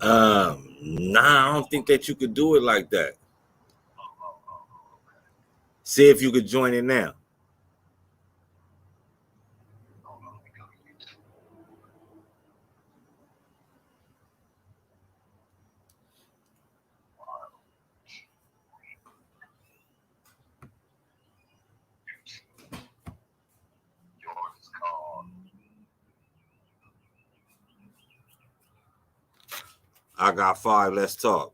Nah, I don't think that you could do it like that. See if you could join it now. I got 5. Let's talk.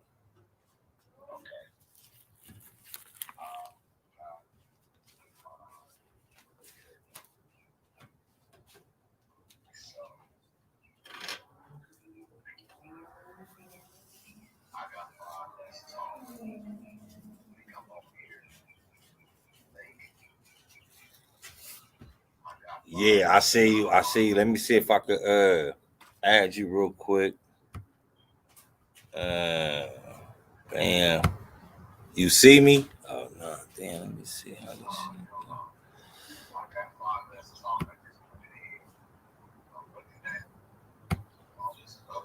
Yeah, I see you. I see you. Let me see if I could add you real quick. Bam. You see me? Oh no, damn. Let me see how this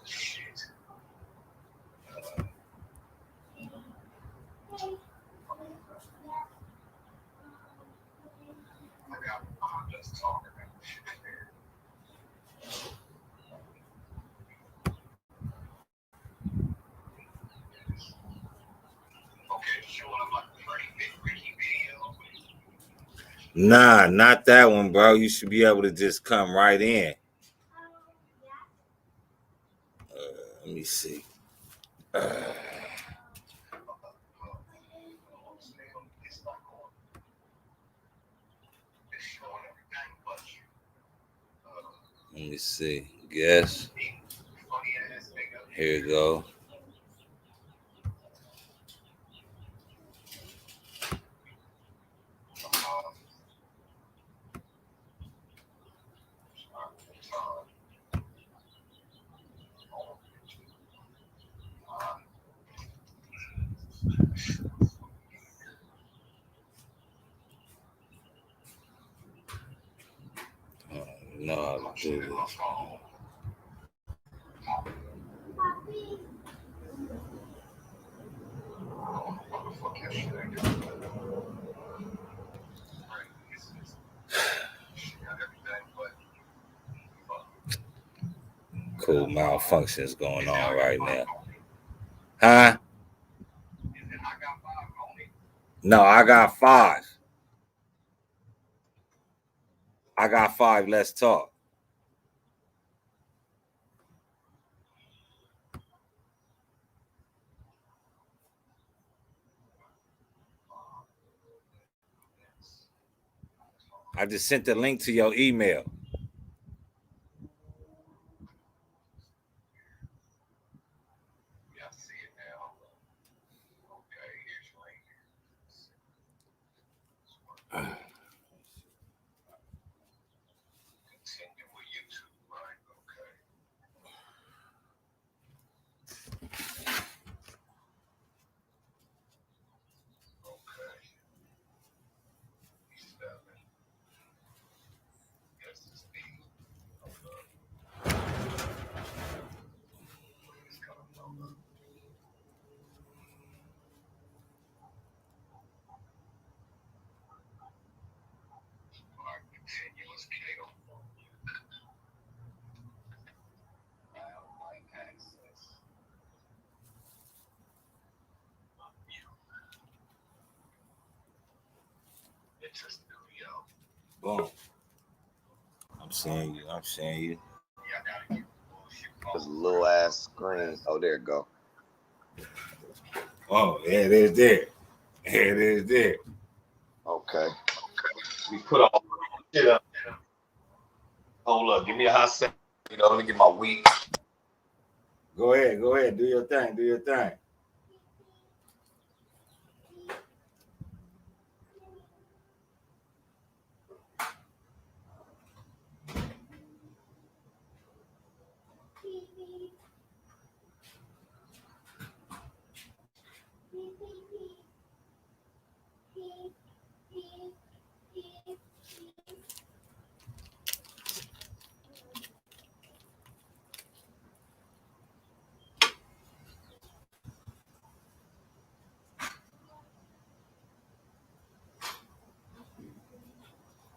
shit go. Nah, not that one, bro. You should be able to just come right in. Let me see. Let me see. Guess. Here you go. No, I'll do this. Cool malfunctions going on right now. Huh? No, I got 5. I got 5. Let's talk. I just sent the link to your email. Boom. I'm seeing you. I'm seeing you. This little ass screen. Oh, there it go. Oh, yeah, it is there. Yeah, it is there. Okay. We put all shit up. Hold up. Give me a hot second. Let me get my week. Go ahead. Go ahead. Do your thing. Do your thing.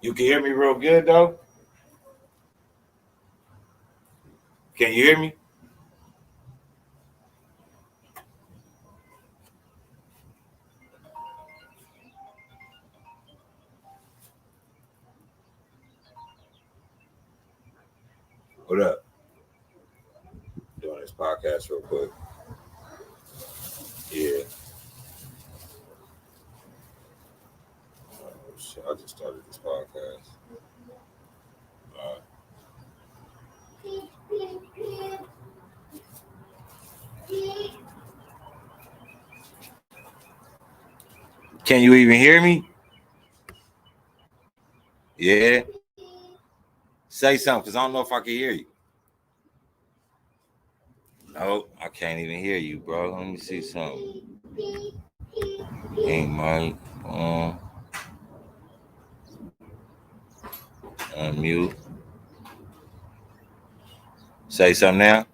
You can hear me real good though? Can you hear me? What up? Doing this podcast real quick. Yeah. Oh, shit, I just started this podcast. Can you even hear me? Yeah. Say something, because I don't know if I can hear you. No, I can't even hear you, bro. Let me see something. Hey, Mike. Unmute. Say something now.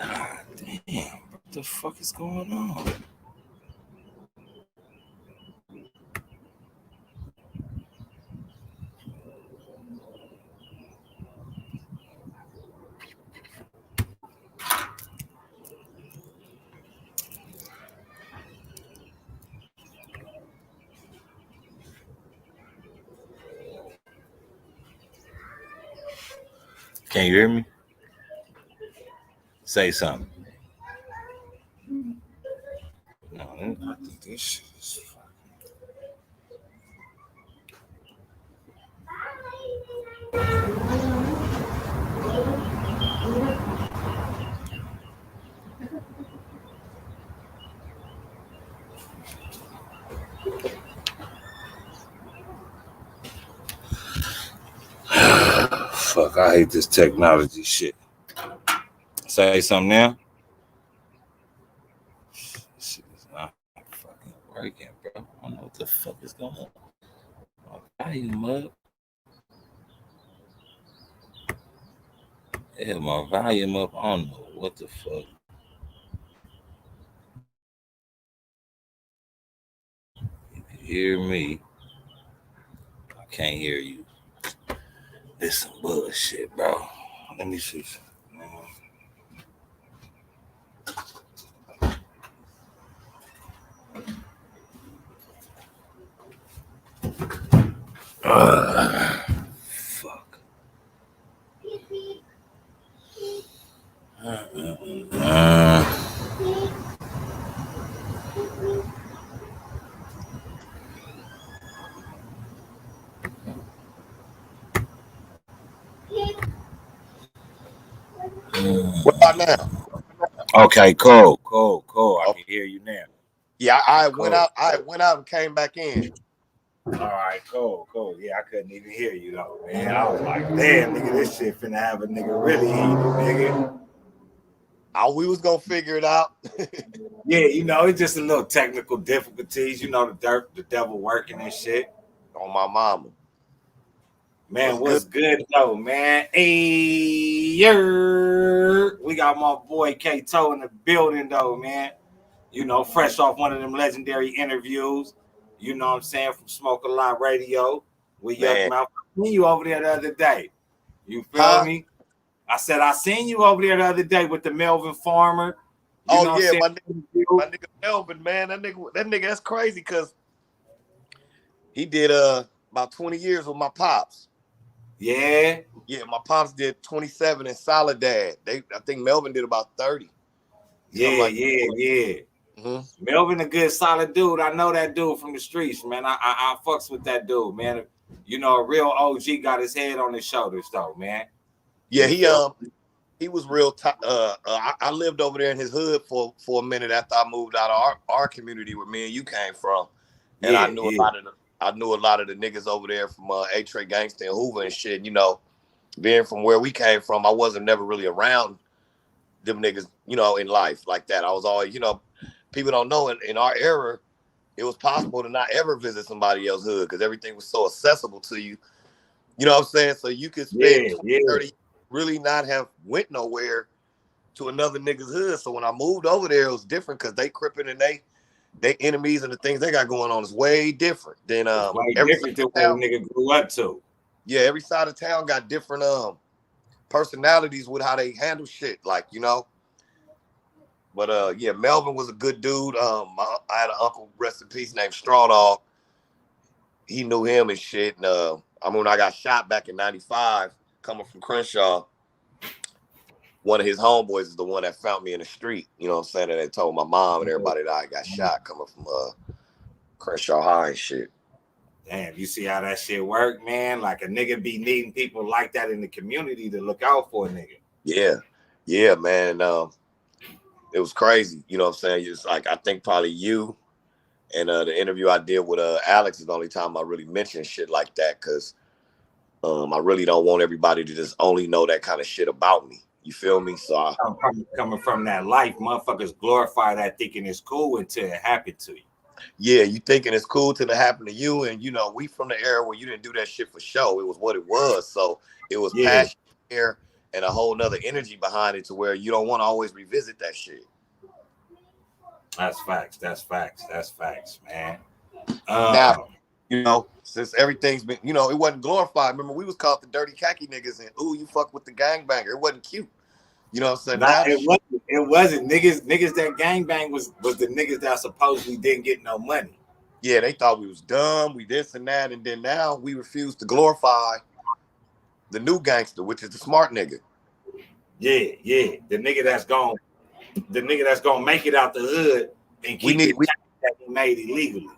Ah, damn. What the fuck is going on? Can you hear me? Say something. No, I think this shit is fuck, I hate this technology shit. Say something now. This shit is not fucking working, bro. I don't know what the fuck is going on. My volume up. Yeah, my volume up. I don't know what the fuck. You can hear me. I can't hear you. This some bullshit, bro. Let me see something. Fuck. What about now? Okay, cool. I Oh, can hear you now. yeah, I went Cool. out. I went out and came back in. All right, cool. Yeah, I couldn't even hear you though, man. I was like, damn, nigga, this shit finna have a nigga really heated, nigga. We was gonna figure it out. Yeah, it's just a little technical difficulties. The devil working and shit. On my mama. Man, What's good? what's good though, man? Hey, we got my boy Ktoe in the building though, man. Fresh off one of them legendary interviews. You know what I'm saying, from Smoke a Lot Radio with Yuck Man. Mouth. I seen you over there the other day. You feel Huh? me? I said I seen you over there the other day with the Melvin Farmer. You Oh know what yeah, I'm saying? my nigga Melvin, man. That nigga that's crazy because he did about 20 years with my pops. Yeah. Yeah, my pops did 27 in Soledad. I think Melvin did about 30. Something like Yeah. mm-hmm. Melvin a good solid dude. I know that dude from the streets, man. I fucks with that dude, man. A real OG got his head on his shoulders though, man. Yeah, he was real. I lived over there in his hood for a minute after I moved out of our community where me and you came from, and I knew a lot of the niggas over there from A-Trey Gangsta and Hoover and shit. Being from where we came from, I wasn't never really around them niggas, in life like that. I was always, people don't know in our era, it was possible to not ever visit somebody else's hood because everything was so accessible to you. You know what I'm saying? So you could spend 20, 30 years really not have went nowhere to another nigga's hood. So when I moved over there, it was different because they cripping and their enemies and the things they got going on is way different than way every different than what a nigga grew up to. Yeah, every side of town got different personalities with how they handle shit, like, you know. But yeah, Melvin was a good dude. I had an uncle, rest in peace, named Straw Dog. He knew him and shit. And I mean, when I got shot back in '95, coming from Crenshaw, one of his homeboys is the one that found me in the street. You know what I'm saying? And they told my mom and everybody that I got shot coming from Crenshaw High and shit. Damn, you see how that shit work, man? Like a nigga be needing people like that in the community to look out for a nigga. Yeah, man. It was crazy. You know what I'm saying? It's like, I think probably you and the interview I did with Alex is the only time I really mention shit like that, because I really don't want everybody to just only know that kind of shit about me. You feel me? So coming from that life, motherfuckers glorify that thinking it's cool until it happened to you. Yeah, you thinking it's cool till it happened to you, and you know, we from the era where you didn't do that shit for show. It was what it was. So it was passion here and a whole nother energy behind it, to where you don't want to always revisit that shit. That's facts. That's facts. That's facts, man. Now, you know, since everything's been, you know, it wasn't glorified. Remember, we was called the dirty khaki niggas, and ooh, you fuck with the gangbanger. It wasn't cute. You know what I'm saying? Nah, it wasn't. Niggas that gangbang was the niggas that supposedly didn't get no money. Yeah, they thought we was dumb, we this and that, and then now we refuse to glorify the new gangster, which is the smart nigga. Yeah, the nigga that's gonna make it out the hood and keep the that he made illegally.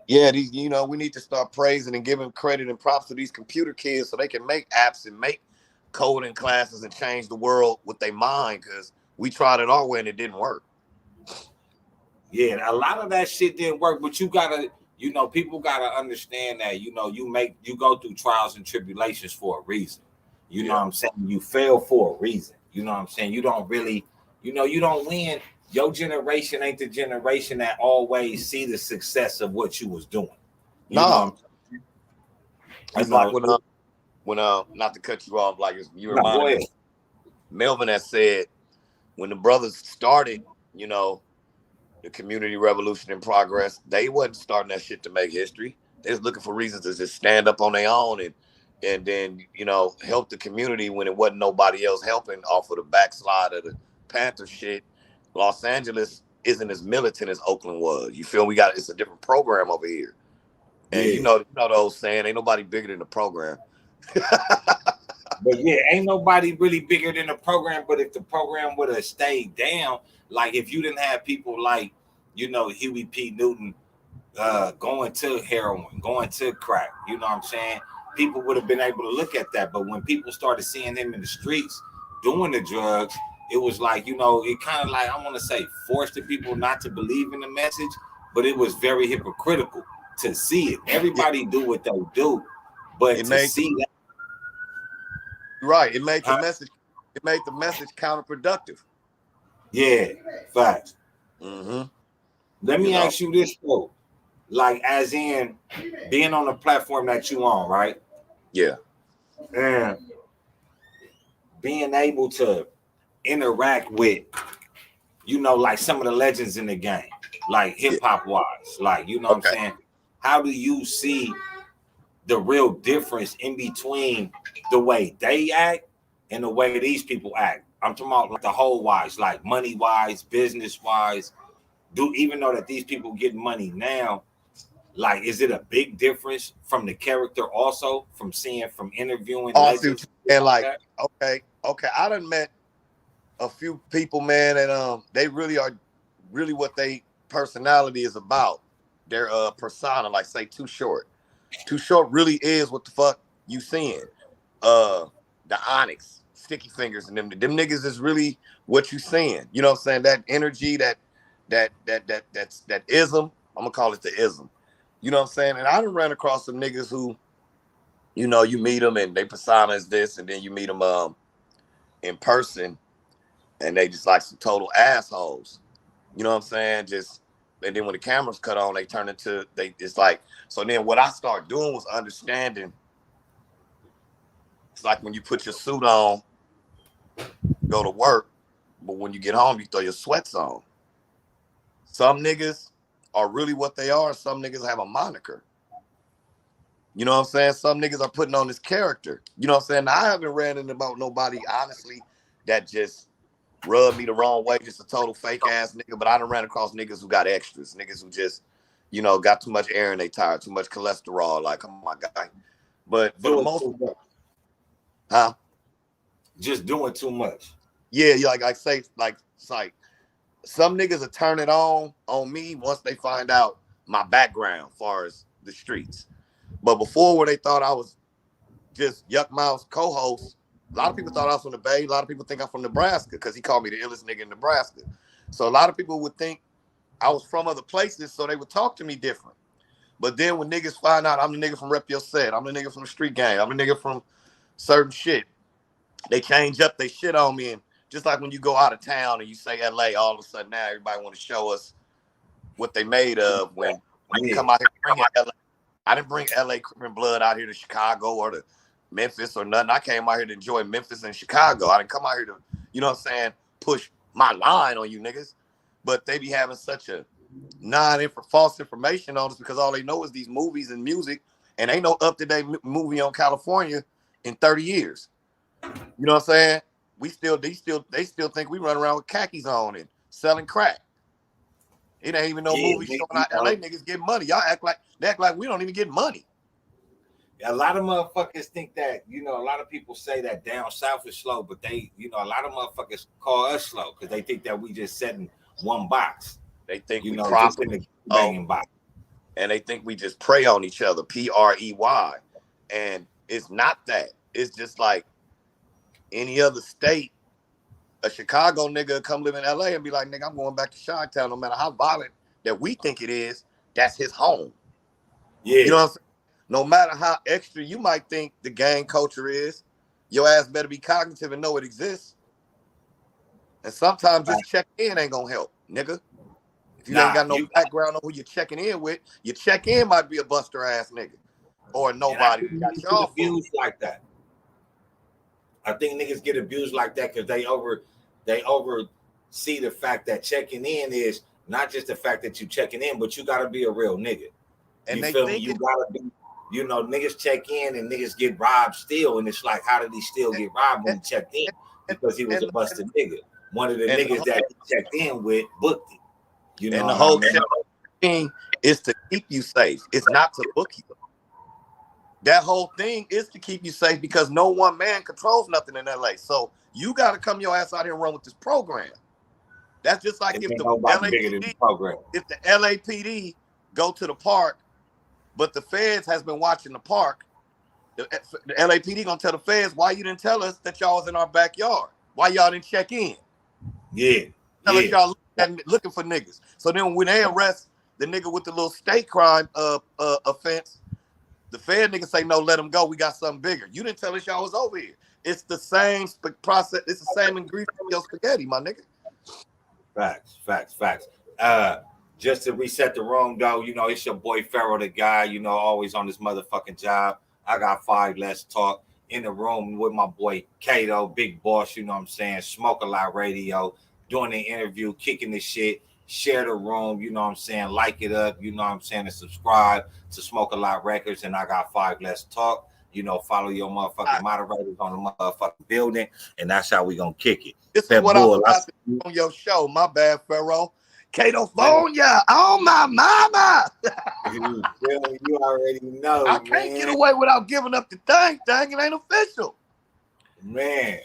Yeah, you know, we need to start praising and giving credit and props to these computer kids so they can make apps and make coding classes and change the world with their mind, because we tried it our way and it didn't work. Yeah, a lot of that shit didn't work, but you gotta, you know, people gotta understand that, you know, you go through trials and tribulations for a reason. You know what I'm saying? You fail for a reason. You know what I'm saying? You don't really, you know, you don't win. Your generation ain't the generation that always see the success of what you was doing. You know, it's like when not to cut you off, like you reminded me, Melvin has said, when the brothers started, you know, the community revolution in progress, they wasn't starting that shit to make history. They was looking for reasons to just stand up on their own and then, you know, help the community when it wasn't nobody else helping off of the backslide of the Panther shit. Los Angeles isn't as militant as Oakland was. You feel it's a different program over here. And you know those saying, ain't nobody bigger than the program. But yeah, ain't nobody really bigger than the program. But if the program would have stayed down, like if you didn't have people like, you know, Huey P. Newton going to heroin, going to crack, you know what I'm saying? People would have been able to look at that. But when people started seeing him in the streets doing the drugs, it was like, you know, it kind of like, I want to say, forced the people not to believe in the message, but it was very hypocritical to see it. Everybody do what they do, but to see that. Right. It made the message. It made the message counterproductive. Yeah, facts. Mm-hmm. Let me ask you this though, like as in being on the platform that you on, right? Yeah. And being able to interact with, you know, like some of the legends in the game, like hip hop wise, like, you know what I'm saying? How do you see the real difference in between the way they act and the way these people act? I'm talking about like the whole wise, like money wise, business wise. Even though that these people get money now, like, is it a big difference from the character also, from interviewing legends? And like, okay, I done met a few people, man, and they really are what they personality is about. Their persona, like say Too Short. Too Short really is what the fuck you seeing. The Onyx, Sticky Fingers, and them niggas is really what you seeing. You know what I'm saying? That energy, that ism. I'm gonna call it the ism. You know what I'm saying? And I done ran across some niggas who, you know, you meet them and they persona is this, and then you meet them in person, and they just like some total assholes. You know what I'm saying? And then when the cameras cut on, they turn into it's like, so then what I start doing was understanding. It's like when you put your suit on, go to work, but when you get home, you throw your sweats on. Some niggas are really what they are. Some niggas have a moniker. You know what I'm saying? Some niggas are putting on this character. You know what I'm saying? Now, I haven't ran into about nobody, honestly, that just rubbed me the wrong way, just a total fake ass nigga. But I done ran across niggas who got extras, niggas who just, you know, got too much air in their tire, too much cholesterol. Like, come on, guy. But for the most part, huh? Just doing too much. Yeah, like I say, like it's like some niggas will turn it on me once they find out my background as far as the streets. But before, when they thought I was just Yuck Mouth's co-host, a lot of people thought I was from the Bay. A lot of people think I'm from Nebraska because he called me the illest nigga in Nebraska. So a lot of people would think I was from other places, so they would talk to me different. But then when niggas find out I'm the nigga from Rep Your Set, I'm the nigga from the street gang, I'm the nigga from certain shit, they change up they shit on me. And just like when you go out of town and you say LA, all of a sudden now everybody want to show us what they made of. When I come out here bringing LA, I didn't bring LA Crippin' Blood out here to Chicago or to Memphis or nothing. I came out here to enjoy Memphis and Chicago. I didn't come out here to, you know what I'm saying, push my line on you niggas. But they be having such a false information on us because all they know is these movies and music, and ain't no up-to-date movie on California in 30 years. You know what I'm saying? They still think we run around with khakis on and selling crack. It ain't even no movie showing out LA niggas getting money. Y'all act like we don't even get money. A lot of motherfuckers think that, you know, a lot of people say that down south is slow, but they, you know, a lot of motherfuckers call us slow because they think that we just set in one box. They think you we know, prop just in the banging box. And they think we just prey on each other, PREY. And it's not that. It's just like any other state. A Chicago nigga come live in LA and be like, nigga, I'm going back to Chi-Town. No matter how violent that we think it is, that's his home. Yeah. You know what I'm saying? No matter how extra you might think the gang culture is, your ass better be cognitive and know it exists. And sometimes just checking in ain't gonna help, nigga. If you ain't got no background on who you're checking in with, your check-in might be a buster ass nigga. Or nobody got y'all abused like that. I think niggas get abused like that because they oversee the fact that checking in is not just the fact that you checking in, but you gotta be a real nigga. And you they feel think me? You gotta be, you know, niggas check in and niggas get robbed still, and it's like, how did he still get robbed when he checked in? Because he was a busted nigga. One of the niggas that he checked in with booked it. You know, and the whole thing is to keep you safe. It's not to book you. That whole thing is to keep you safe because no one man controls nothing in LA. So you got to come your ass out here and run with this program. That's just like if the LAPD go to the park, but the feds has been watching the park. The LAPD gonna tell the feds, why you didn't tell us that y'all was in our backyard? Why y'all didn't check in? Yeah. Tell us y'all looking for niggas. So then when they arrest the nigga with the little state crime offense, the Fed niggas say, no, let him go. We got something bigger. You didn't tell us y'all was over here. It's the same process. It's the same ingredient in your spaghetti, my nigga. Facts. Just to reset the room, though, you know, it's your boy Pharaoh, the guy, you know, always on this motherfucking job. I got 5 Let's Talk in the room with my boy Ktoe, big boss, you know what I'm saying, Smoke a Lot Radio, doing the interview, kicking this shit. Share the room, you know what I'm saying, like it up, you know what I'm saying, and subscribe to Smoke a Lot Records. And I got 5 Let's Talk. You know, follow your motherfucking moderators on the motherfucking building, and that's how we gonna kick it. This is what I was about to do on your show. My bad, Pharaoh. Catofonia, oh my mama. You already know. I can't get away without giving up the thing. It ain't official. Man,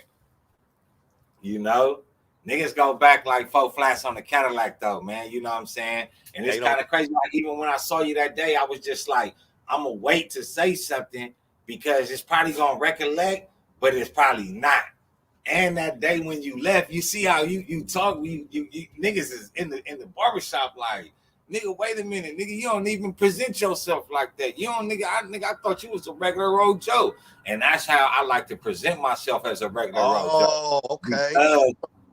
you know, niggas go back like 4 flats on the Cadillac, though, man. You know what I'm saying? And it's kind of crazy. Like, even when I saw you that day, I was just like, I'm going to wait to say something because it's probably going to recollect, but it's probably not. And that day when you left, you see how you talk, you niggas is in the barbershop like, nigga, wait a minute, nigga, you don't even present yourself like that. You don't, I thought you was a regular old Joe. And that's how I like to present myself as a regular old Joe. Oh, okay.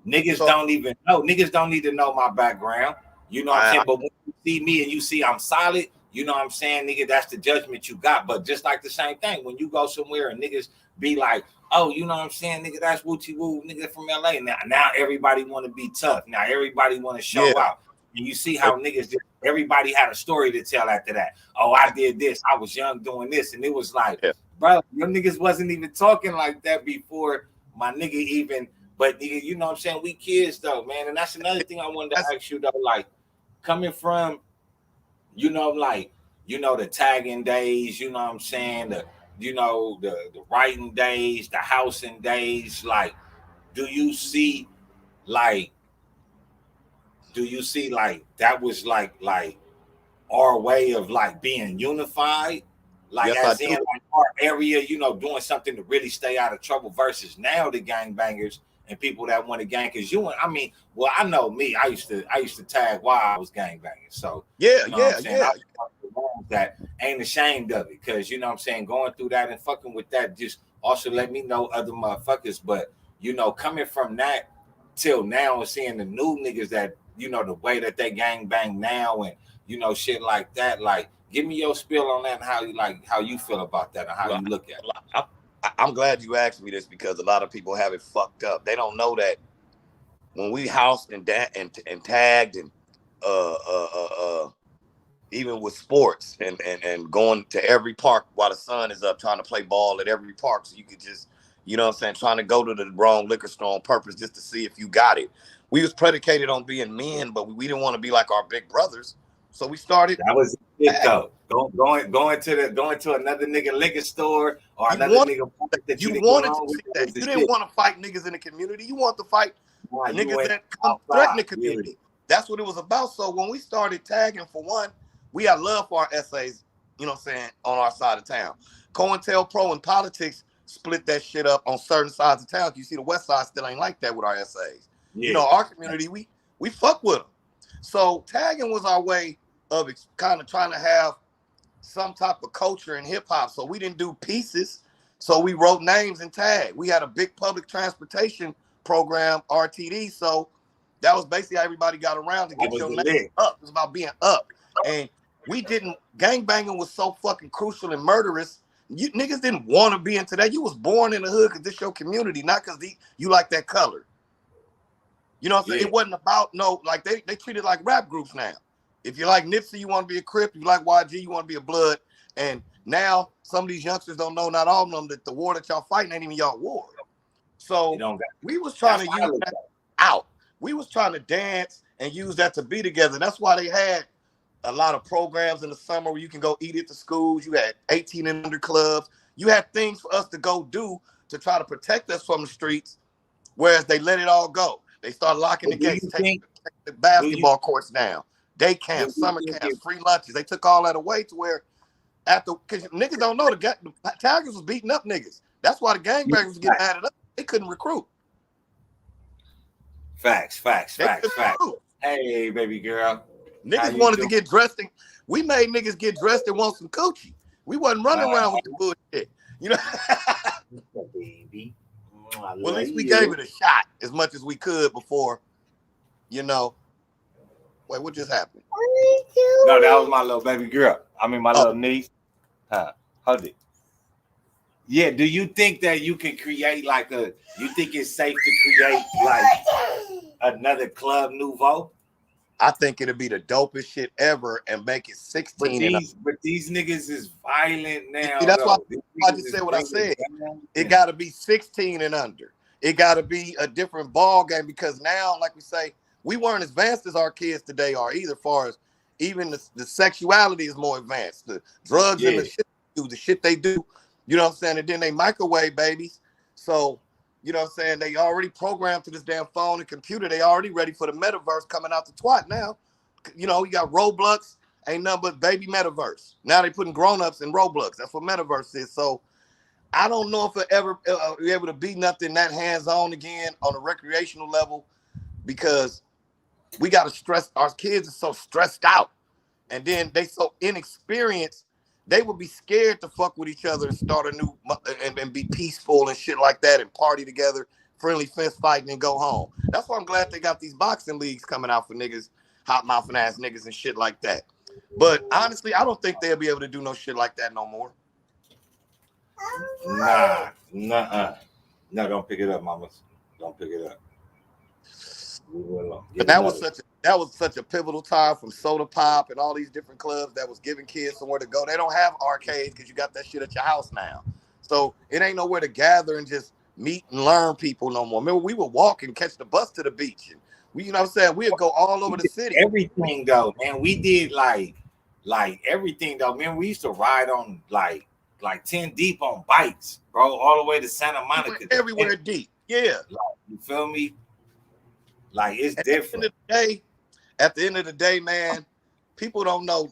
Niggas don't even know. Niggas don't need to know my background. You know what I'm saying? But when you see me and you see I'm solid, you know what I'm saying, nigga, that's the judgment you got. But just like the same thing, when you go somewhere and niggas be like, oh, you know what I'm saying, nigga, that's woochie woo, nigga from LA. Now everybody want to be tough. Now everybody want to show out. And you see how niggas just, everybody had a story to tell after that. Oh, I did this. I was young doing this. And it was like, bro, your niggas wasn't even talking like that before my nigga even. But nigga, you know what I'm saying? We kids though, man. And that's another thing I wanted to ask you though. Like coming from, you know, like, you know, the tagging days, you know what I'm saying? The writing days, the housing days, like, do you see like that was like our way of like being unified, like yes, as in like our area, you know, doing something to really stay out of trouble versus now the gangbangers and people that want to gang? Because I mean, well, I know me, I used to tag while I was gangbanging, so you know what I'm saying. That ain't ashamed of it, because you know what I'm saying, going through that and fucking with that just also let me know other motherfuckers. But you know, coming from that till now and seeing the new niggas that, you know, the way that they gang bang now and, you know, shit like that. Like, give me your spill on that and how you feel about that and how you look at it. I'm glad you asked me this, because a lot of people have it fucked up. They don't know that when we housed and tagged and even with sports and going to every park while the sun is up, trying to play ball at every park, so you could just, you know what I'm saying, trying to go to the wrong liquor store on purpose just to see if you got it. We was predicated on being men, but we didn't want to be like our big brothers, so we started. That was it though. Going to another nigga liquor store or another nigga that you wanted to see that. You didn't want to fight niggas in the community. You want to fight niggas that come threaten the community. That's what it was about. So when we started tagging, for one, we had love for our essays, you know what I'm saying, on our side of town. COINTELPRO and politics split that shit up on certain sides of town. You see, the West Side still ain't like that with our essays. Yeah. You know, our community, we fuck with them. So tagging was our way of kind of trying to have some type of culture in hip hop. So we didn't do pieces. So we wrote names and tag. We had a big public transportation program, RTD. So that was basically how everybody got around to get your name up. It was about being up. And we didn't, gangbanging was so fucking crucial and murderous. You niggas didn't want to be into that. You was born in the hood because this your community, not because you like that color. You know what I'm saying? It wasn't about like they treat it like rap groups now. If you like Nipsey, you want to be a Crip. You like YG, you want to be a Blood. And now some of these youngsters don't know, not all of them, that the war that y'all fighting ain't even y'all war. So we was trying to use that out. We was trying to dance and use that to be together. That's why they had a lot of programs in the summer where you can go eat at the schools. You had 18 and under clubs. You had things for us to go do to try to protect us from the streets, whereas they let it all go. They started locking the gates, taking the basketball courts down, day camps, summer camps, free lunches. They took all that away to where because niggas don't know the Tigers was beating up niggas. That's why the gangbangers was getting added up. They couldn't recruit. Facts. Hey, baby girl. Niggas wanted to get dressed. We made niggas get dressed and want some coochie. We wasn't running around with the bullshit. You know? Baby. Well, at least we gave it a shot as much as we could before, you know. Wait, what just happened? No, that was my little baby girl. I mean, my little niece. Hold it. Yeah, do you think that you can create you think it's safe to create like another Club Nouveau? I think it'll be the dopest shit ever and make it 16. But these niggas is violent now. See, that's why I just said what I said. It got to be 16 and under. It got to be a different ball game, because now, like we say, we weren't as advanced as our kids today are either. Far as even the sexuality is more advanced. The drugs and the shit they do, you know what I'm saying? And then they microwave babies. So, you know what I'm saying? They already programmed to this damn phone and computer. They already ready for the metaverse coming out the twat now. You know, you got Roblox, ain't nothing but baby metaverse. Now they putting grown-ups in Roblox. That's what metaverse is. So I don't know if it'll ever be able to be nothing that hands-on again on a recreational level, because we got to stress. Our kids are so stressed out, and then they so inexperienced. They would be scared to fuck with each other and start a new and be peaceful and shit like that and party together, friendly fist fighting and go home. That's why I'm glad they got these boxing leagues coming out for niggas, hot mouthing ass niggas and shit like that. But honestly, I don't think they'll be able to do no shit like that no more. Nah. No, don't pick it up, mamas. Don't pick it up. But that was such a that was such a pivotal time from Soda Pop and all these different clubs that was giving kids somewhere to go. They don't have arcades because you got that shit at your house now. So it ain't nowhere to gather and just meet and learn people no more. Remember, we would walk and catch the bus to the beach. And we, you know what I'm saying? We'd go all over the city. Everything though, man. We did like everything though, man. We used to ride on like 10 deep on bikes, bro, all the way to Santa Monica. Everywhere deep. Yeah. Like, you feel me? Like it's different. At the end of the day, man, people don't know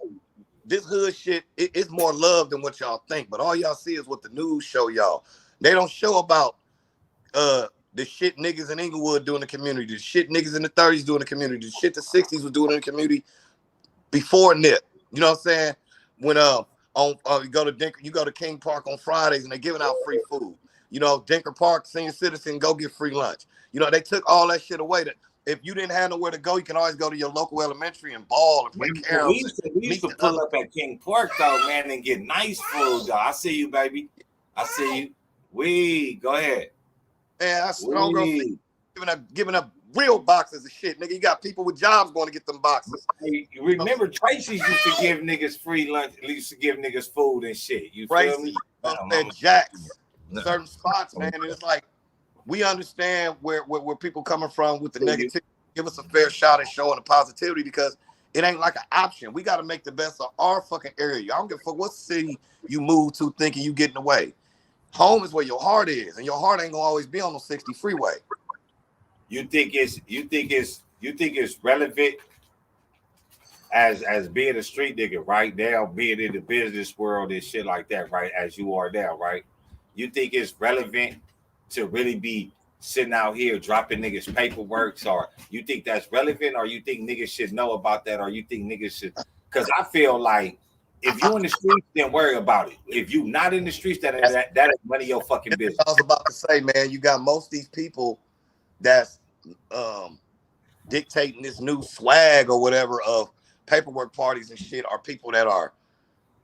this hood shit. It's more love than what y'all think. But all y'all see is what the news show y'all. They don't show about the shit niggas in Inglewood doing the community, the shit niggas in the 30s doing the community, the shit the 60s was doing in the community before NIP. You know what I'm saying? When you go to Dinker, you go to King Park on Fridays and they're giving out free food. You know, Dinker Park, senior citizen, go get free lunch. You know, they took all that shit away. That if you didn't have nowhere to go, you can always go to your local elementary and ball and play caroms. We used to pull up at King Park though, man, and get nice food though. I see you, baby. I see you. Go ahead. Man, I strong giving up real boxes of shit, nigga. You got people with jobs going to get them boxes. Hey, remember Tracy's used to give niggas free lunch, used to give niggas food and shit. You Tracy, feel me? Jacks, certain spots, man. And it's like we understand where people coming from with the negativity. Give us a fair shot at showing the positivity because it ain't like an option. We got to make the best of our fucking area. I don't give a fuck what city you move to thinking you getting away. Home is where your heart is, and your heart ain't gonna always be on the 60 freeway. You think it's relevant as being a street nigga right now, being in the business world and shit like that, right? As you are now, right? You think it's relevant to really be sitting out here dropping niggas paperwork, or you think that's relevant, or you think niggas should know about that, or you think niggas should? Because I feel like if you in the streets, then worry about it. If you not in the streets, that is none of your fucking business. I was about to say, man, you got most of these people that's dictating this new swag or whatever of paperwork parties and shit are people that are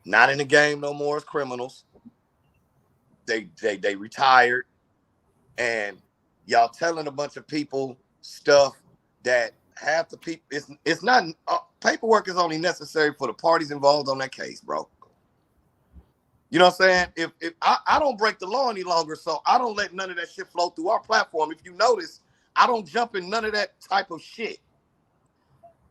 not in the game no more as criminals. They retired, and y'all telling a bunch of people stuff that half the people it's not paperwork is only necessary for the parties involved on that case, bro. You know what I'm saying? If I don't break the law any longer, so I don't let none of that shit flow through our platform. If you notice, I don't jump in none of that type of shit.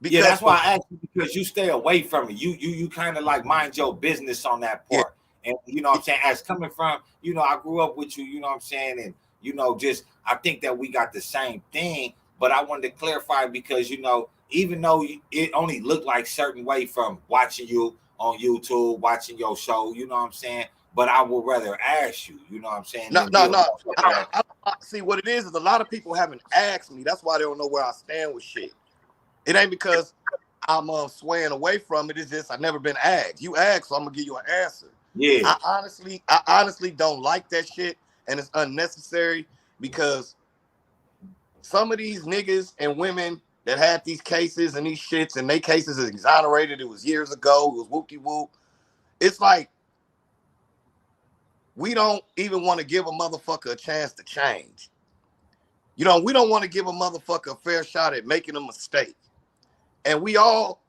Because that's why I asked you, because you stay away from it. You kind of like mind your business on that part. Yeah. And you know what I'm saying? As coming from, you know, I grew up with you, you know what I'm saying? And you know, just I think that we got the same thing, but I wanted to clarify because you know, even though it only looked like certain way from watching you on YouTube, watching your show, you know what I'm saying? But I would rather ask you, you know what I'm saying? No. I see what it is a lot of people haven't asked me. That's why they don't know where I stand with shit. It ain't because I'm swaying away from it. It's just I've never been asked. You asked, so I'm gonna give you an answer. Yeah. I honestly don't like that shit, and it's unnecessary because some of these niggas and women that had these cases and these shits and they cases is exonerated. It was years ago. It was whoop-de-whoop. It's like we don't even want to give a motherfucker a chance to change. You know, we don't want to give a motherfucker a fair shot at making a mistake. And we all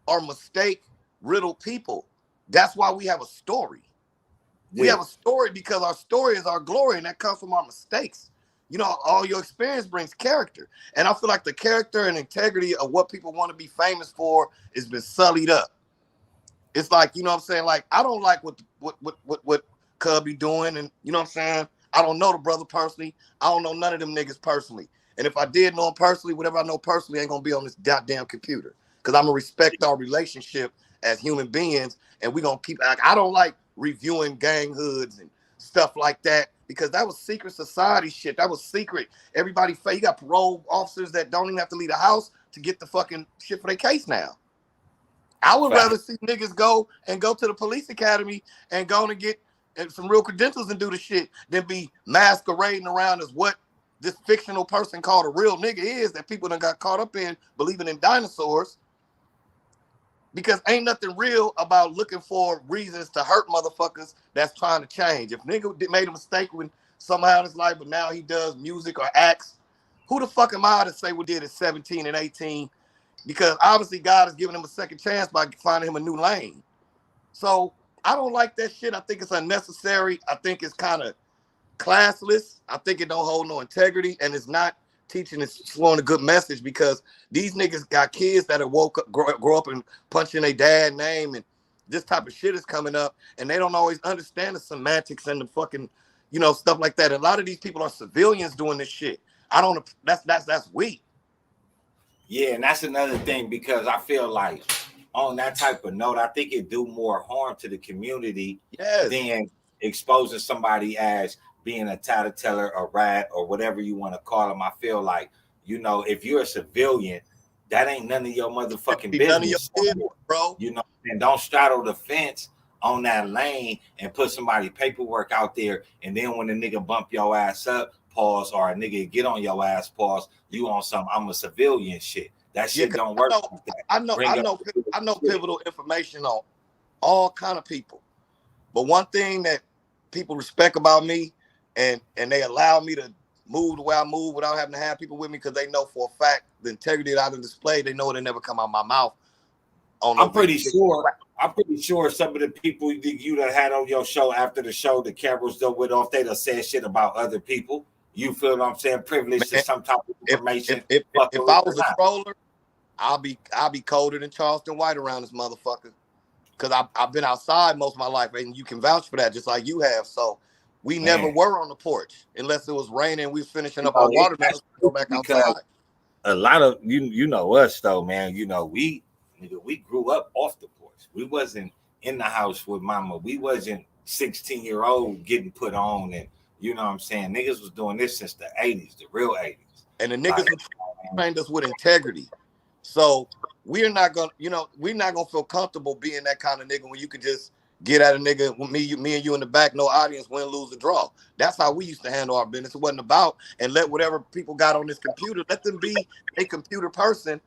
are mistake-riddled people. That's why we have a story. Yeah. We have a story because our story is our glory, and that comes from our mistakes. You know, all your experience brings character. And I feel like the character and integrity of what people want to be famous for has been sullied up. It's like, you know what I'm saying? Like, I don't like what Cubby doing, and you know what I'm saying? I don't know the brother personally. I don't know none of them niggas personally. And if I did know him personally, whatever I know personally ain't gonna be on this goddamn computer. Because I'm gonna respect our relationship as human beings, and we're gonna keep like I don't like reviewing gang hoods and stuff like that. Because that was secret society shit. That was secret. Everybody, you got parole officers that don't even have to leave the house to get the fucking shit for their case now. I would rather see niggas go to the police academy and go and get some real credentials and do the shit than be masquerading around as what this fictional person called a real nigga is that people done got caught up in believing in dinosaurs. Because ain't nothing real about looking for reasons to hurt motherfuckers that's trying to change. If nigga made a mistake when somehow in his life, but now he does music or acts, who the fuck am I to say we did at 17 and 18 because obviously God has given him a second chance by finding him a new lane. So I don't like that shit. I think it's unnecessary. I think it's kind of classless. I think it don't hold no integrity, and it's not teaching and slowing a good message, because these niggas got kids that have woke up, grow up and punching their dad name, and this type of shit is coming up, and they don't always understand the semantics and the fucking, stuff like that. A lot of these people are civilians doing this shit. I don't. That's weak. Yeah, and that's another thing, because I feel like on that type of note, I think it do more harm to the community than exposing somebody as being a tattleteller, a rat, or whatever you want to call them. I feel like, if you're a civilian, that ain't none of your motherfucking business. None of your business, bro. And don't straddle the fence on that lane and put somebody paperwork out there, and then when the nigga bump your ass up, pause, or a nigga get on your ass, pause, you on some I'm a civilian shit. That shit don't work. I know pivotal information on all kind of people. But one thing that people respect about me, and they allow me to move the way I move without having to have people with me, because they know for a fact the integrity that I display, they know it never come out of my mouth. I'm pretty sure some of the people you done had on your show after the show, the cameras done went off, they done said shit about other people. You feel what I'm saying? Privileged to some type of information. If I was a troller, I'll be colder than Charleston White around this motherfucker, because I've been outside most of my life, and you can vouch for that, just like you have. So we never were on the porch unless it was raining. We was finishing up our watermelons, go back outside. A lot of you know us though, man. We grew up off the porch. We wasn't in the house with mama. We wasn't 16-year-old getting put on, and you know what I'm saying. Niggas was doing this since the 80s, the real 80s. And the niggas trained us with integrity. So we're not gonna feel comfortable being that kind of nigga when you can just get at a nigga with me and you in the back, no audience, win, lose, or draw. That's how we used to handle our business. It wasn't about, and let whatever people got on this computer, let them be a computer person,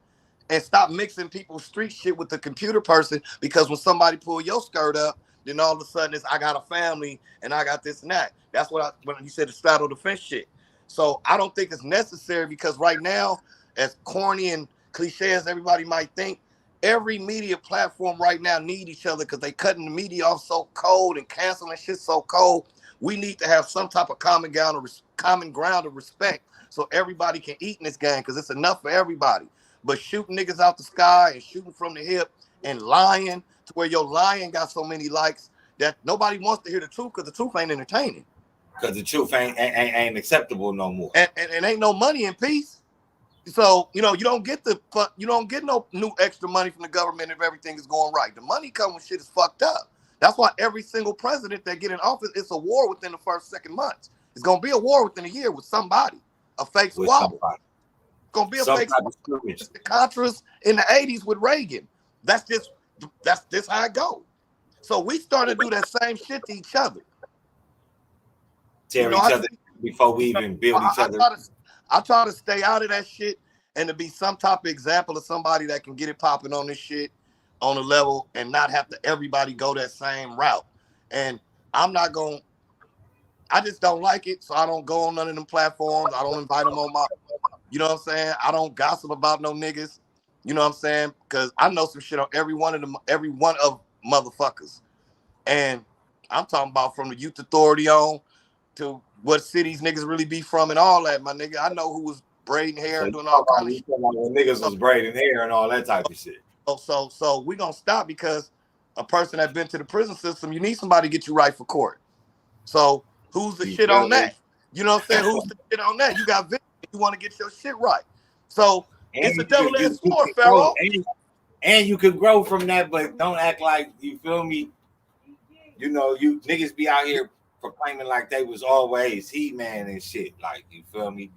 and stop mixing people's street shit with the computer person, because when somebody pull your skirt up, then all of a sudden it's I got a family and I got this and that. That's when you said the straddle the fence shit. So I don't think it's necessary, because right now, as corny and cliche as everybody might think, every media platform right now need each other, because they cutting the media off so cold and canceling shit so cold. We need to have some type of common ground of respect, so everybody can eat in this game, because it's enough for everybody. But shooting niggas out the sky and shooting from the hip and lying to where your lying got so many likes that nobody wants to hear the truth, because the truth ain't entertaining. Because the truth ain't acceptable no more. And ain't no money in peace. So, you don't get no new extra money from the government if everything is going right. The money comes when shit is fucked up. That's why every single president that get in office, it's a war within the first 2 months. It's gonna be a war within a year with somebody, a fake squabble. It's gonna be a fake squabble. The Contras in the 80s with Reagan. That's just how it goes. So we started to do that same shit to each other. Tear each other before we even build each other. I try to stay out of that shit, and to be some type of example of somebody that can get it popping on this shit on a level, and not have to everybody go that same route. And I just don't like it, so I don't go on none of them platforms. I don't invite them on my, you know what I'm saying? I don't gossip about no niggas, you know what I'm saying? Because I know some shit on every one of motherfuckers. And I'm talking about from the youth authority on to what cities niggas really be from and all that, my nigga. I know who was braiding hair and doing all kind of shit. Niggas was braiding hair and all that type of shit. So we gonna stop, because a person that been to the prison system, you need somebody to get you right for court. So who's the shit on that? You know what I'm saying? Who's the shit on that? You got victims, you want to get your shit right. So it's a double-edged sword, Pharaoh. And you can grow from that, but don't act like, you feel me? You niggas be out here proclaiming like they was always He-Man and shit. Like, you feel me?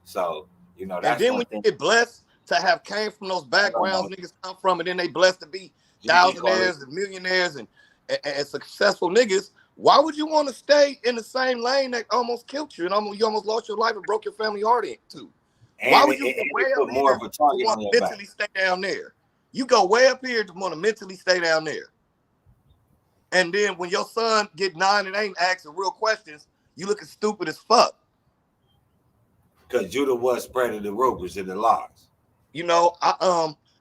So, that's and then when you get blessed to have came from those backgrounds niggas come from, and then they blessed to be thousandaires and millionaires and successful niggas, why would you want to stay in the same lane that almost killed you and you almost lost your life and broke your family heart into? Why would you put more of a target on your mentally back? Stay down there. You go way up here to want to mentally stay down there. And then when your son get 9 and ain't asking real questions, you looking stupid as fuck. Because you the one spreading the rumors and the lies.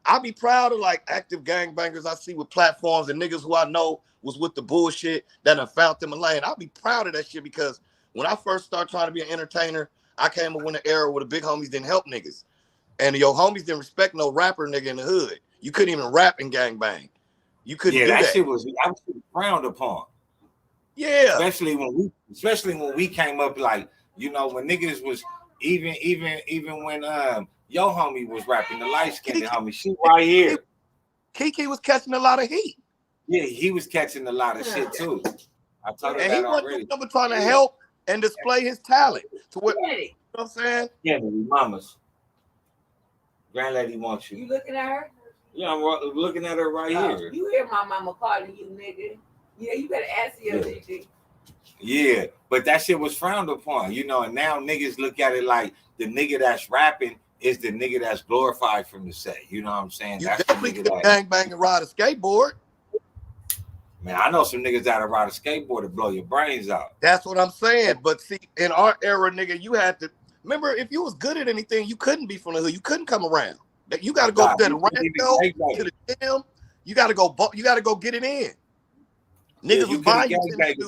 I be proud of like active gangbangers I see with platforms and niggas who I know was with the bullshit that have found them a lane. I'll be proud of that shit because when I first started trying to be an entertainer, I came up in an era where the big homies didn't help niggas. And your homies didn't respect no rapper nigga in the hood. You couldn't even rap and gangbang. You couldn't do that. Shit was frowned upon. Yeah. Especially when we came up, like, you know, when niggas was even when your homie was rapping, the light-skinned homie, she right here. Kiki was catching a lot of heat. Yeah, he was catching a lot of shit too. I told her and that he already. wasn't trying to help and display his talent. To what, you know what I'm saying? Yeah, mamas. Grandlady wants you. You looking at her? Yeah, I'm looking at her right here. You hear my mama calling you nigga. Yeah, you better ask her anything. Yeah, but that shit was frowned upon, you know, and now niggas look at it like the nigga that's rapping is the nigga that's glorified from the set. You know what I'm saying? You that's definitely can gangbang and ride a skateboard. Man, I know some niggas that'll ride a skateboard to blow your brains out. That's what I'm saying. But see, in our era, nigga, you had to remember if you was good at anything, you couldn't be from the hood. You couldn't come around. You got to go to the Rancho, to the gym. You got to go. You got to go get it in. Niggas was buying you tennis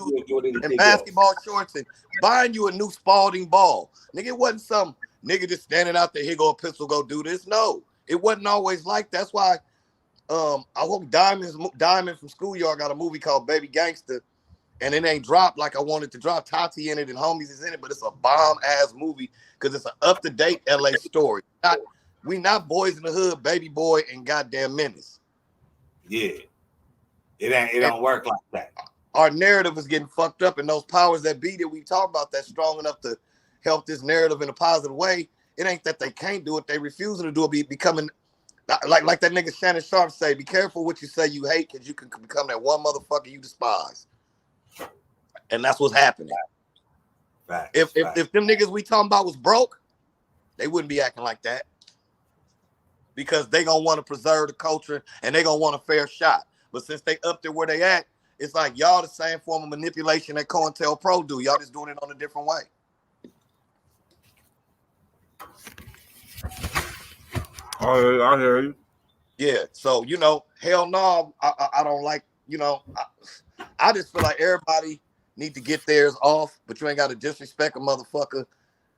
and basketball shorts and buying you a new Spalding ball. Nigga, it wasn't some nigga just standing out there, here go a pistol, go do this. No, it wasn't always like that. That's why I hope Diamond from Schoolyard got a movie called Baby Gangster, and it ain't dropped like I wanted to drop. Tati in it and homies is in it, but it's a bomb ass movie because it's an up to date LA story. We not boys in the hood, Baby Boy and goddamn Menace. Yeah, it don't work like that. Our narrative is getting fucked up, and those powers that be that we talk about that's strong enough to help this narrative in a positive way. It ain't that they can't do it; they refusing to do it. Becoming like that nigga Shannon Sharp say, "Be careful what you say you hate, because you can become that one motherfucker you despise." And that's what's happening. If them niggas we talking about was broke, they wouldn't be acting like that. Because they gonna want to preserve the culture and they gonna want a fair shot. But since they up there where they at, it's like y'all the same form of manipulation that COINTELPRO do. Y'all just doing it on a different way. I hear you. Yeah. So you know, hell no, I don't like. You know, I just feel like everybody need to get theirs off, but you ain't got to disrespect a motherfucker.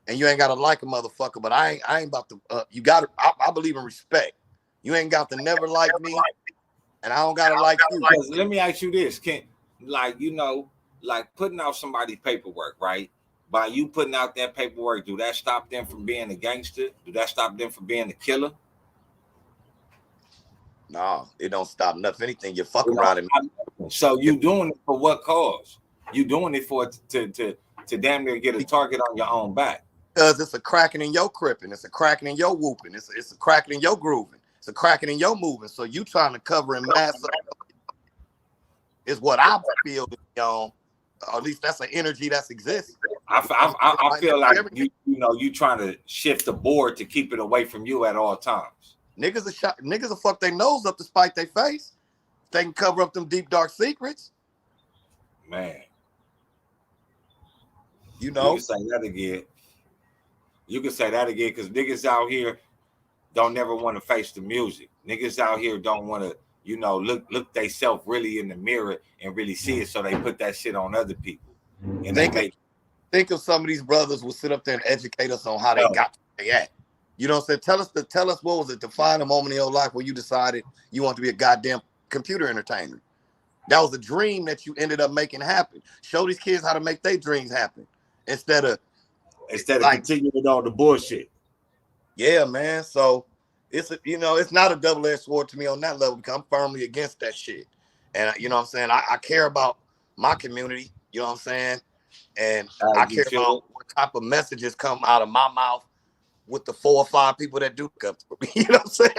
And you ain't gotta like a motherfucker, but I ain't about to. You gotta. I believe in respect. You ain't got to never like me, and I don't gotta like you. Let me ask you this: like putting out somebody's paperwork, right? By you putting out that paperwork, do that stop them from being a gangster? Do that stop them from being a killer? No, it don't stop nothing. Anything you fuck around and. So you doing it for what cause? You doing it for to damn near get a target on your own back. Because it's a cracking in your cripping, it's a cracking in your whooping, it's a cracking in your grooving, it's a cracking in your moving. So you trying to cover and mask is what I feel, or at least that's an energy that's exists. I feel like you trying to shift the board to keep it away from you at all times. Niggas will fuck their nose up to spite their face. They can cover up them deep dark secrets. Man, you know. You can say that again. You can say that again because niggas out here don't never want to face the music. Niggas out here don't want to, look they self really in the mirror and really see it. So they put that shit on other people. And think of some of these brothers will sit up there and educate us on how they got to where they at. You know what I'm saying? Tell us what was it, define a moment in your life where you decided you want to be a goddamn computer entertainer. That was a dream that you ended up making happen. Show these kids how to make their dreams happen instead of continuing on the bullshit. Yeah, man. So it's not a double-edged sword to me on that level because I'm firmly against that shit. And you know what I'm saying? I care about my community, you know what I'm saying? And I care about what type of messages come out of my mouth with the 4 or 5 people that do come to me. You know what I'm saying?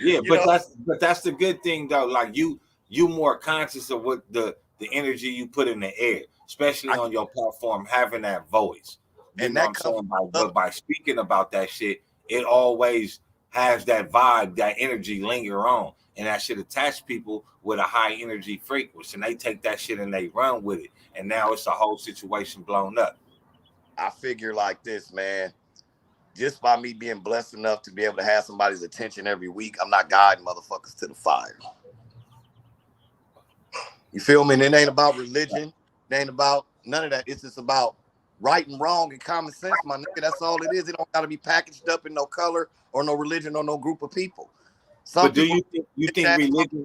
Yeah, but that's the good thing though. Like you more conscious of what the energy you put in the air, especially on your platform, having that voice. And that comes by speaking about that shit, it always has that vibe, that energy linger on, and that shit attach people with a high energy frequency, and they take that shit and they run with it, and now it's a whole situation blown up. I figure like this, man. just by me being blessed enough to be able to have somebody's attention every week, I'm not guiding motherfuckers to the fire. You feel me? And it ain't about religion. It ain't about none of that. It's just about right and wrong and common sense, my nigga. That's all it is. It don't got to be packaged up in no color or no religion or no group of people. But do you think religion?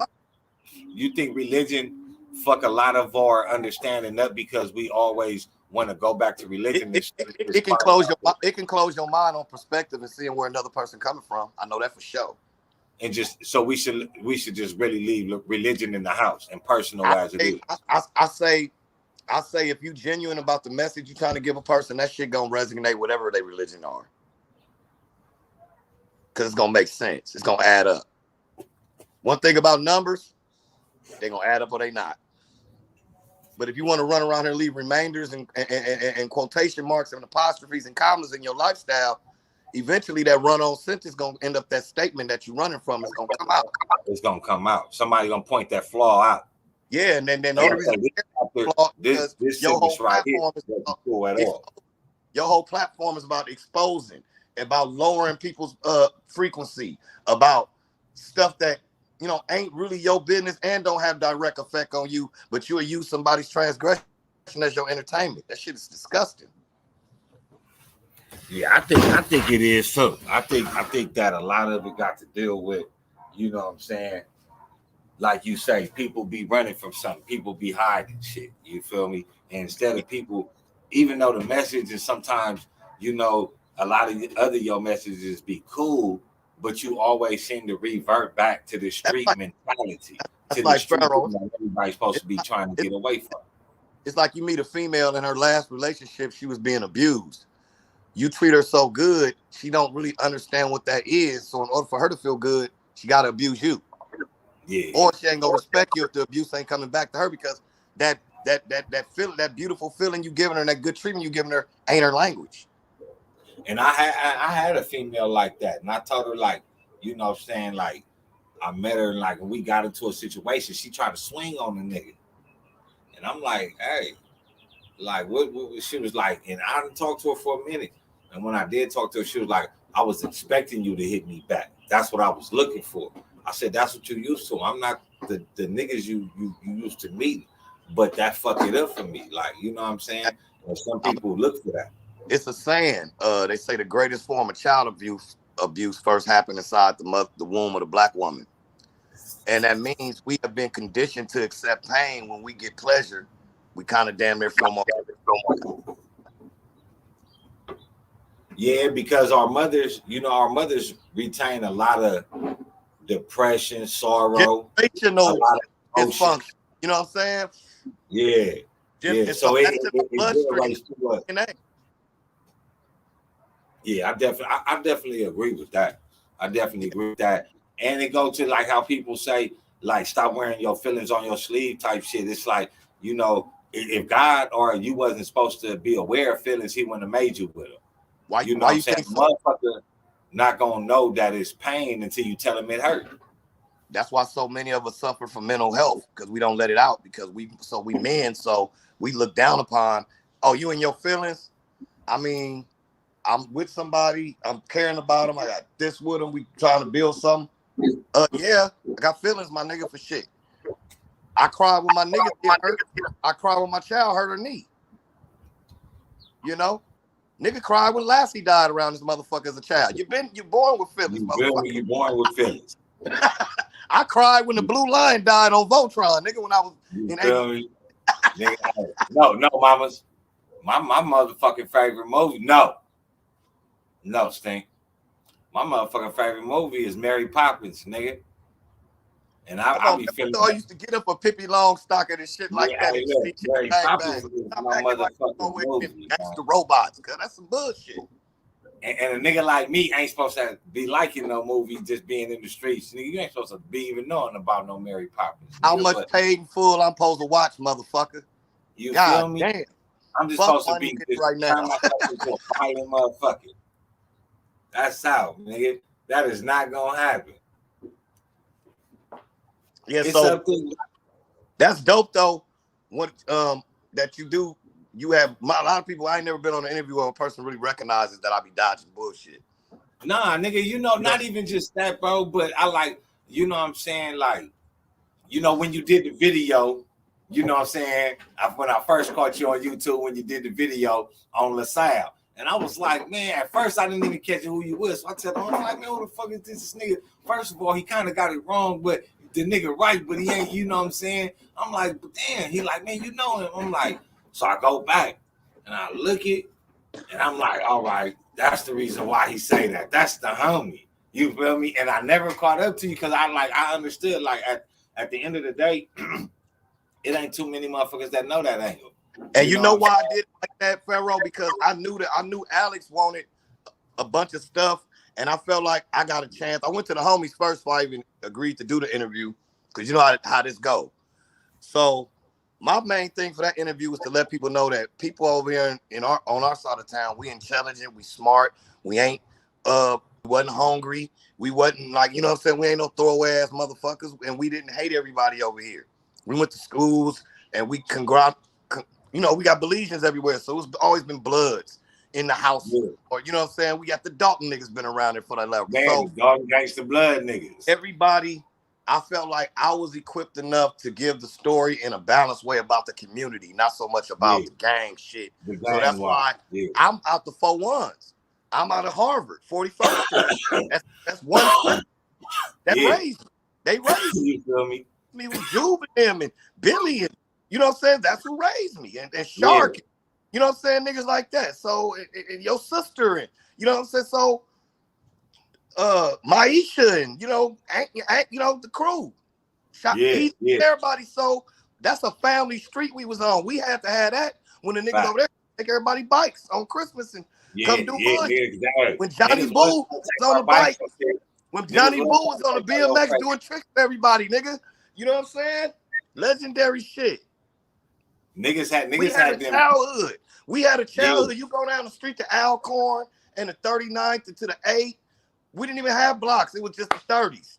You think religion fuck a lot of our understanding up because we always want to go back to religion? It can close your mind on perspective and seeing where another person coming from. I know that for sure. And just so we should just really leave religion in the house and personal as it is. I say if you genuine about the message you're trying to give a person, that shit gonna resonate whatever their religion are. Cause it's gonna make sense. It's gonna add up. One thing about numbers, they're gonna add up or they not. But if you want to run around here and leave remainders and quotation marks and apostrophes and commas in your lifestyle, eventually that run-on sentence gonna end up that statement that you're running from is gonna come out. It's gonna come out. Somebody gonna point that flaw out. Yeah, and then the only reason this your whole right platform here, your whole platform is about exposing, about lowering people's frequency, about stuff that ain't really your business and don't have direct effect on you, but you'll use somebody's transgression as your entertainment. That shit is disgusting. Yeah, I think it is too. I think that a lot of it got to deal with, you know what I'm saying? Like you say, people be running from something, people be hiding shit. You feel me? And instead of people, even though the message is sometimes, a lot of other your messages be cool, but you always seem to revert back to the street mentality. That's like Pharaoh. That everybody's supposed to be trying to get away from. It's like you meet a female in her last relationship, she was being abused. You treat her so good, she don't really understand what that is. So in order for her to feel good, she got to abuse you. Yeah. Or she ain't gonna respect you if the abuse ain't coming back to her, because that feeling, that beautiful feeling you giving her, and that good treatment you giving her ain't her language. And I had a female like that, and I told her, like, like, I met her, and like, when we got into a situation, she tried to swing on the nigga, and I'm like, hey, like, what she was like, and I didn't talk to her for a minute, and when I did talk to her, she was like, I was expecting you to hit me back. That's what I was looking for. I said, that's what you used to. I'm not the niggas you used to meet, but that fucked it up for me. Like, you know what I'm saying? And some people look for that. It's a saying. They say the greatest form of child abuse first happened inside the womb of the black woman. And that means we have been conditioned to accept pain. When we get pleasure, we kind of damn near feel more. Yeah, because our mothers retain a lot of depression, sorrow, a lot of dysfunction. You know what I'm saying? Yeah. Yeah. So it generates to us. Yeah, I definitely agree with that. I definitely agree with that. And it goes to like how people say, like, stop wearing your feelings on your sleeve type shit. It's like, if God or you wasn't supposed to be aware of feelings, he wouldn't have made you with them. Why you think so? Motherfucker not gonna know that it's pain until you tell him it hurt. That's why so many of us suffer from mental health, because we don't let it out, because we men, so we look down upon, oh, you and your feelings. I mean, I'm with somebody, I'm caring about them, I got this with them, we trying to build something. Yeah, I got feelings, my nigga, for shit. I cry when my niggas get hurt. I cry when my child hurt her knee. Nigga cried when Lassie died around this motherfucker as a child. You're born with feelings, motherfucker. You're born with feelings. I cried when the Blue Lion died on Voltron, nigga, when I was in nigga, no, mamas. My motherfucking favorite movie. No, Stink. My motherfucking favorite movie is Mary Poppins, nigga. And I be feeling. I used to get up for Pippi Longstocking and shit like that. Mary Poppins is my motherfucking movie. That's the robots, cause that's some bullshit. And a nigga like me ain't supposed to be liking no movie, just being in the streets. Nigga, you ain't supposed to be even knowing about no Mary Poppins. How much paid in full I'm supposed to watch, motherfucker? You feel me? Damn. I'm just supposed to be just right now. a violent motherfucker. That's how, nigga. That is not gonna happen. Yeah, so that's dope though. What that you do you have a lot of people. I ain't never been on an interview where a person really recognizes that I be dodging bullshit. Nah, nigga, not even just that, bro. But I like, what I'm saying, like, when you did the video, what I'm saying, when I first caught you on YouTube when you did the video on LaSalle. And I was like, man, at first I didn't even catch who you was. So I tell him, I was like, man, who the fuck is this nigga? First of all, he kind of got it wrong, but the nigga right, but he ain't, you know what I'm saying? I'm like, but damn, he like, man, you know him. I'm like, so I go back and I look it and I'm like, all right, that's the reason why he say that. That's the homie. You feel me? And I never caught up to you because I understood, like, at the end of the day, it ain't too many motherfuckers that know that angle. And you know why I did it like that, Pharaoh? Because I knew Alex wanted a bunch of stuff, and I felt like I got a chance. I went to the homies first before I even agreed to do the interview, because you know how this go. So my main thing for that interview was to let people know that people over here on our side of town, we intelligent, we smart, we ain't wasn't hungry, we wasn't like, you know what I'm saying, we ain't no throwaway ass motherfuckers, and we didn't hate everybody over here. We went to schools and we we got Belizeans everywhere, so it's always been Bloods in the house. Yeah. Or you know what I'm saying? We got the Dalton niggas been around there for that level. Man, so Dalton gangsta blood niggas. Everybody, I felt like I was equipped enough to give the story in a balanced way about the community, not so much about the gang shit. So that's why I'm out the 4-1s. I'm out of Harvard, 41st Street. That's one that raised me. They raised me. You feel me? Me with Jube and them and Billy and you know what I'm saying? That's who raised me. And Shark, you know what I'm saying? Niggas like that. So, and your sister, and you know what I'm saying? So, Maisha and, the crew. Everybody. So, that's a family street we was on. We had to have that when the niggas over there take everybody bikes on Christmas and come do fun. Exactly. When Johnny Boo was on the bike. When Johnny Boo was on the BMX doing tricks for everybody, nigga. You know what I'm saying? Legendary shit. Niggas had a childhood. We had a childhood. You go down the street to Alcorn and the 39th and to the 8th. We didn't even have blocks. It was just the 30s.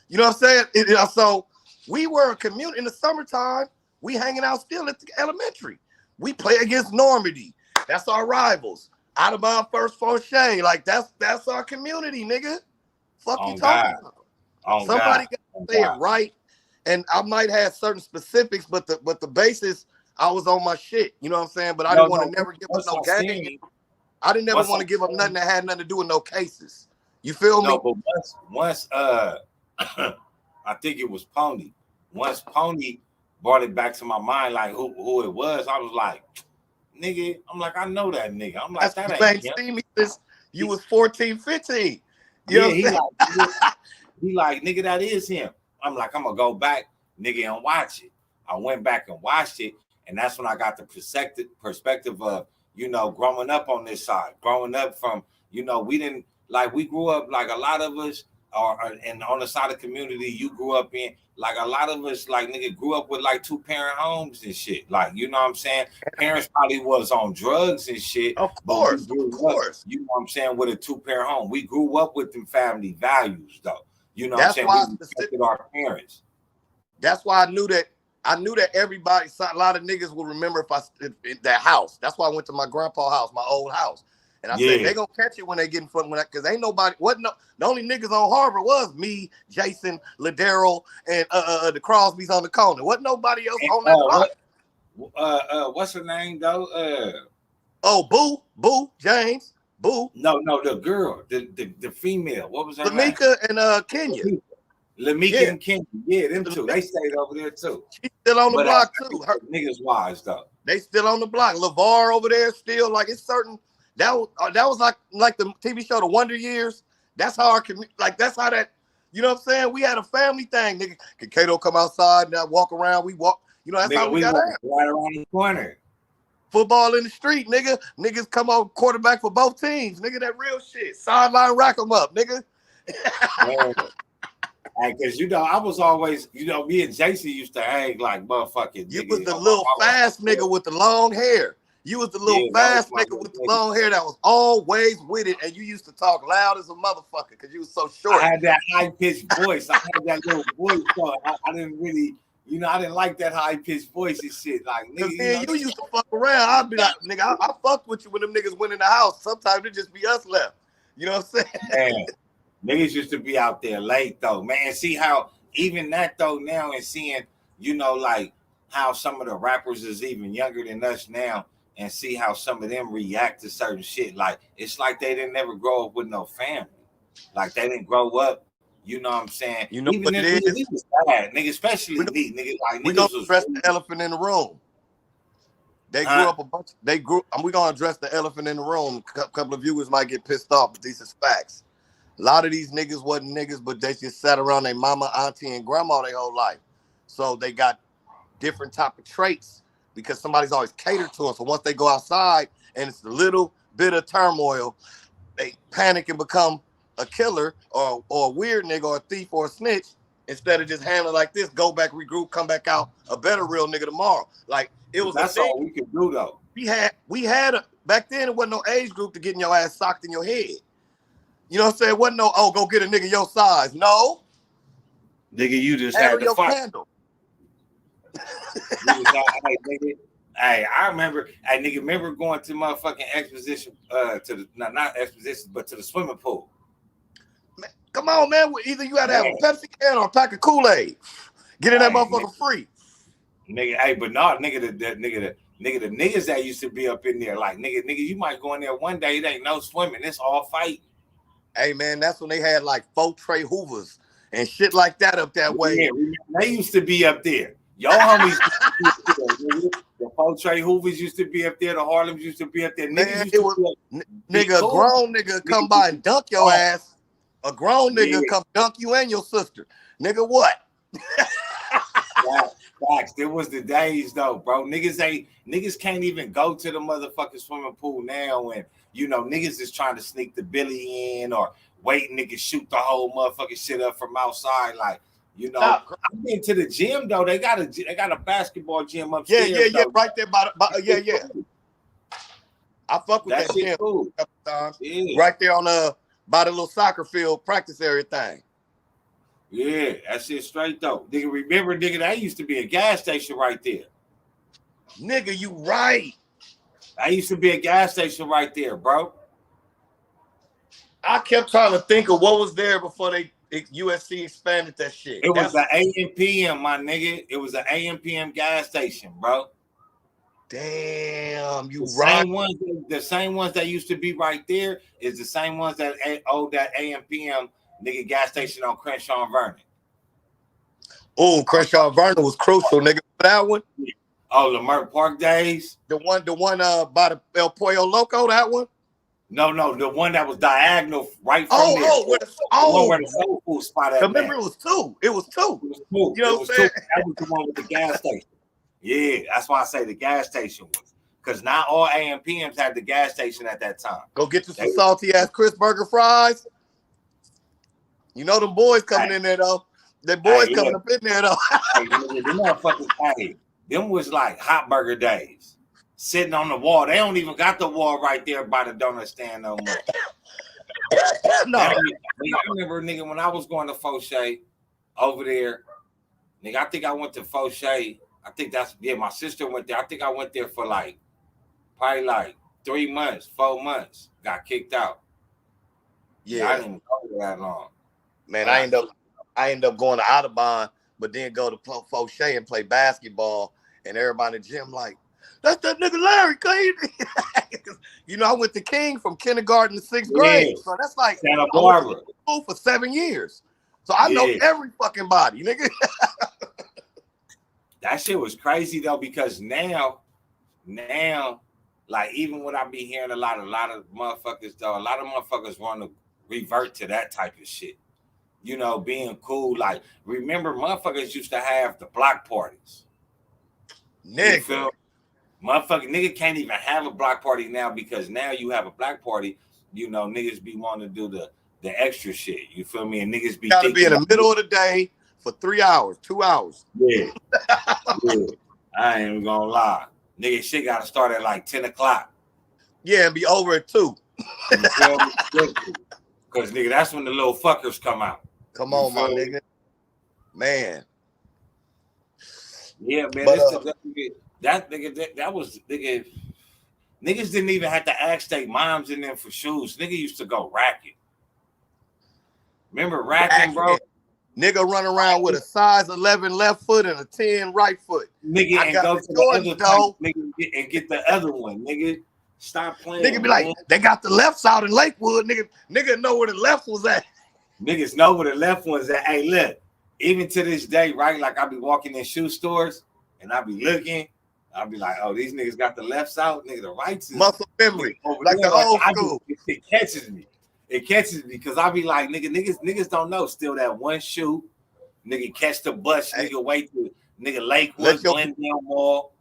You know what I'm saying? So we were a community in the summertime. We hanging out still at the elementary. We play against Normandy. That's our rivals. Out of my first Fauché. Like that's our community, nigga. Fuck you talking about. Somebody got to say it right. And I might have certain specifics, but the basis, I was on my shit. You know what I'm saying? But I didn't want to never give up no gang. I didn't never want to give up nothing that had nothing to do with no cases. You feel me? No, but once I think it was Pony. Once Pony brought it back to my mind, like who it was, I was like, nigga, I'm like, I know that nigga. I'm like, that ain't him. Seen me since you was 14, 15. You know he like, nigga, that is him. I'm like, I'm gonna go back, nigga, and watch it. I went back and watched it, and that's when I got the perspective of, growing up on this side, growing up from, we grew up like a lot of us, and on the side of the community you grew up in, like a lot of us, like nigga, grew up with like 2-parent homes and shit. Like, you know what I'm saying? Parents probably was on drugs and shit. Of course. Up, you know what I'm saying, with a 2-parent home. We grew up with them family values though. You know what I'm saying? We respected our parents. That's why I knew that everybody, a lot of niggas will remember if that house. That's why I went to my grandpa's house, my old house. And I said, they gonna catch it when they get in front of that, because ain't nobody, the only niggas on Harvard was me, Jason, Ladero, and the Crosbys on the corner. Wasn't nobody else on that block. What's her name though? Boo, James. Boo. No, the girl, the female. What was her name? Lamika and Kenya. Lamika and Kenya. Yeah, them two. They stayed over there too. She's still on the block too. Her niggas wise though. They still on the block. LeVar over there still, like, it's certain. That was like the TV show The Wonder Years. That's how our community, that's how that, you know what I'm saying? We had a family thing, nigga. Could Kato come outside and now walk around? We walk, that's how we got out. Right around the corner. Football in the street, nigga. Niggas come on quarterback for both teams, nigga. That real shit. Sideline rack them up, nigga. Because I was always, me and Jason used to hang like motherfucking. You was the little fast nigga with the long hair. You was the little fast nigga with the long hair that was always with it, and you used to talk loud as a motherfucker because you was so short. I had that high pitched voice. I had that little voice, so I didn't really, You know, I didn't like that high pitched voice and shit. Like, nigga, you used to fuck around. I'd be like, nigga, I fucked with you when them niggas went in the house. Sometimes it just be us left. You know what I'm saying? Man, niggas used to be out there late though, man. And see how even that though now, and seeing, you know, like how some of the rappers is even younger than us now, and see how some of them react to certain shit. Like it's like they didn't never grow up with no family. Like they didn't grow up. You know what I'm saying? You know Even what if it is? we was bad, nigga, especially me, nigga. Like we niggas gonna was address the elephant in the room. They grew up a bunch. We gonna address the elephant in the room. A couple of viewers might get pissed off, but these is facts. A lot of these niggas wasn't niggas, but they just sat around their mama, auntie, and grandma their whole life. So they got different type of traits because somebody's always catered to them. So once they go outside and it's a little bit of turmoil, they panic and become a killer or a weird nigga or a thief or a snitch instead of just handling like this, go back, regroup, come back out a better real nigga tomorrow. Like it was that's all we could do though. We had back then it wasn't no age group to getting your ass socked in your head. You know what I'm saying? It wasn't no, oh, go get a nigga your size. No. Nigga, you just had to fight. Candle. Hey, I remember, nigga, remember going to motherfucking exposition, not exposition, but to the swimming pool. Man, come on, man. Either you had to have a Pepsi can or a pack of Kool-Aid. Get in that motherfucker free. Nigga, hey, but no, nigga, the niggas that used to be up in there, like, nigga, you might go in there one day, it ain't no swimming, it's all fight. Hey, man, that's when they had, like, 4 Trey Hoovers and shit like that up that way. Yeah, they used to be up there. Your homies the 4 Trey Hoovers used to be up there. The Harlems used to be up there. Man, a grown nigga come by and dunk your ass. A grown nigga come dunk you and your sister. Nigga, what? Facts. There was the days though, bro. Niggas can't even go to the motherfucking swimming pool now, and you know niggas is trying to sneak the billy in or wait niggas shoot the whole motherfucking shit up from outside. Like, you know, I've been to the gym though. They got a basketball gym upstairs. Yeah, right there by I fuck with that gym cool. a couple times. Yeah. Right there on by the little soccer field practice area thing. Yeah, that shit straight though. Nigga, remember, nigga, that used to be a gas station right there. Nigga, you right. That used to be a gas station right there, bro. I kept trying to think of what was there before USC expanded that shit. It was an AM/PM, my nigga. It was an AM/PM gas station, bro. Damn, you right. The same ones that used to be right there is the same ones that that AM/PM nigga gas station on Crenshaw and Vernon. Oh, Crenshaw and Vernon was crucial, nigga. That one. Oh, Lamert Park days. The one by the El Pollo Loco, that one. No, the one that was diagonal right from there. Where the soul food spot at. Remember, it was two. It was two. You know what I'm saying? That was the one with the gas station. Yeah, that's why I say the gas station was. Because not all AM/PMs had the gas station at that time. Go get you some salty ass Chris Burger fries. You know them boys coming in there though. The boys coming up in there though. Them motherfuckers, them was like hot burger days. Sitting on the wall. They don't even got the wall right there by the donut stand no more. No. I remember, nigga, when I was going to Fauché over there, nigga, I think I went to Fauché. I think my sister went there. I think I went there for probably 3 months, 4 months. Got kicked out. Yeah. I didn't even go there that long. Man, I end up going to Audubon, but then go to Fauché and play basketball, and everybody in the gym like, that's that nigga Larry, you know, I went to King from kindergarten to 6th grade, so that's like Santa Barbara. School for 7 years, so I know every fucking body, nigga. That shit was crazy though, because now, like even when I be hearing a lot of motherfuckers though, a lot of motherfuckers want to revert to that type of shit. You know, being cool. Like, remember, motherfuckers used to have the block parties. Nigga. Motherfucking nigga can't even have a block party now, because now you have a block party, you know, niggas be wanting to do the extra shit. You feel me? And niggas be gotta be in the middle of the day for 3 hours, 2 hours. Yeah. I ain't even gonna lie. Nigga, shit gotta start at 10 o'clock. Yeah, and be over at 2. Because, nigga, that's when the little fuckers come out. Come on, my nigga. Man. Yeah, man. But That nigga, that was nigga. Niggas didn't even have to ask their moms in them for shoes. Nigga used to go racking. Remember racking, bro? Nigga run around with a size 11 left foot and a 10 right foot. Nigga, I and got go the to Jordans, the other though. type, nigga, and get the other one, nigga. Stop playing. Nigga be like, they got the lefts out in Lakewood. Nigga know where the left was at. Niggas know where the left one's at. Hey, look, even to this day, right? Like I be walking in shoe stores and I be looking. I'll be like, oh, these niggas got the lefts out, nigga. The rights is muscle memory, like there. the old school. It catches me. It catches me because I be like, niggas don't know. Still that one shoe, nigga catch the bus, nigga wait to nigga Lakewood, Glendale Mall.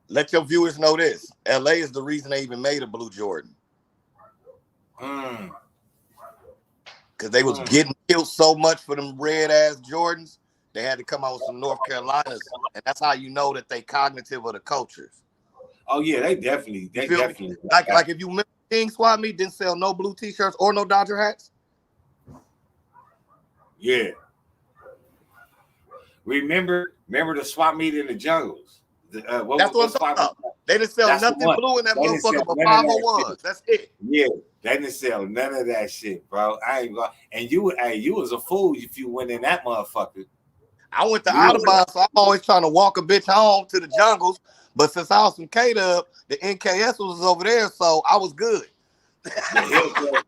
Let your viewers know this. LA is the reason they even made a blue Jordan. Because they was getting killed so much for them red ass Jordans, they had to come out with some North Carolinas, and that's how you know that they cognitive of the cultures. Oh yeah, they definitely like if you remember King Swap Meet didn't sell no blue t-shirts or no Dodger hats. Yeah. Remember the swap meet in the jungles. That's what I'm talking about. They didn't sell nothing blue in that motherfucker but 501. That's it. Yeah, they didn't sell none of that shit, bro. I ain't gonna. And you was a fool if you went in that motherfucker. I went to Audubon, so I'm always trying to walk a bitch home to the jungles. But since I was from Ktoe, the NKS was over there, so I was good. Nigga,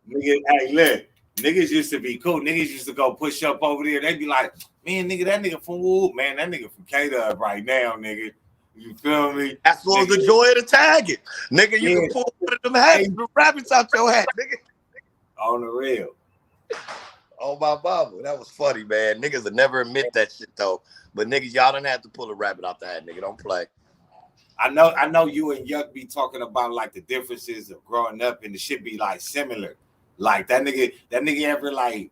hey, look, niggas used to be cool. Niggas used to go push up over there. They'd be like, man, nigga, that nigga from Wood, man, that nigga from Ktoe right now, nigga. You feel me? That's what was the joy of the tagging. Nigga, you can pull one of them hats, the rabbits out your hat, nigga. On the real. Oh, my Bible. That was funny, man. Niggas would never admit that shit, though. But niggas, y'all don't have to pull a rabbit out the hat, nigga. Don't play. I know you and Yuck be talking about like the differences of growing up, and the shit be like similar. Like that nigga ever like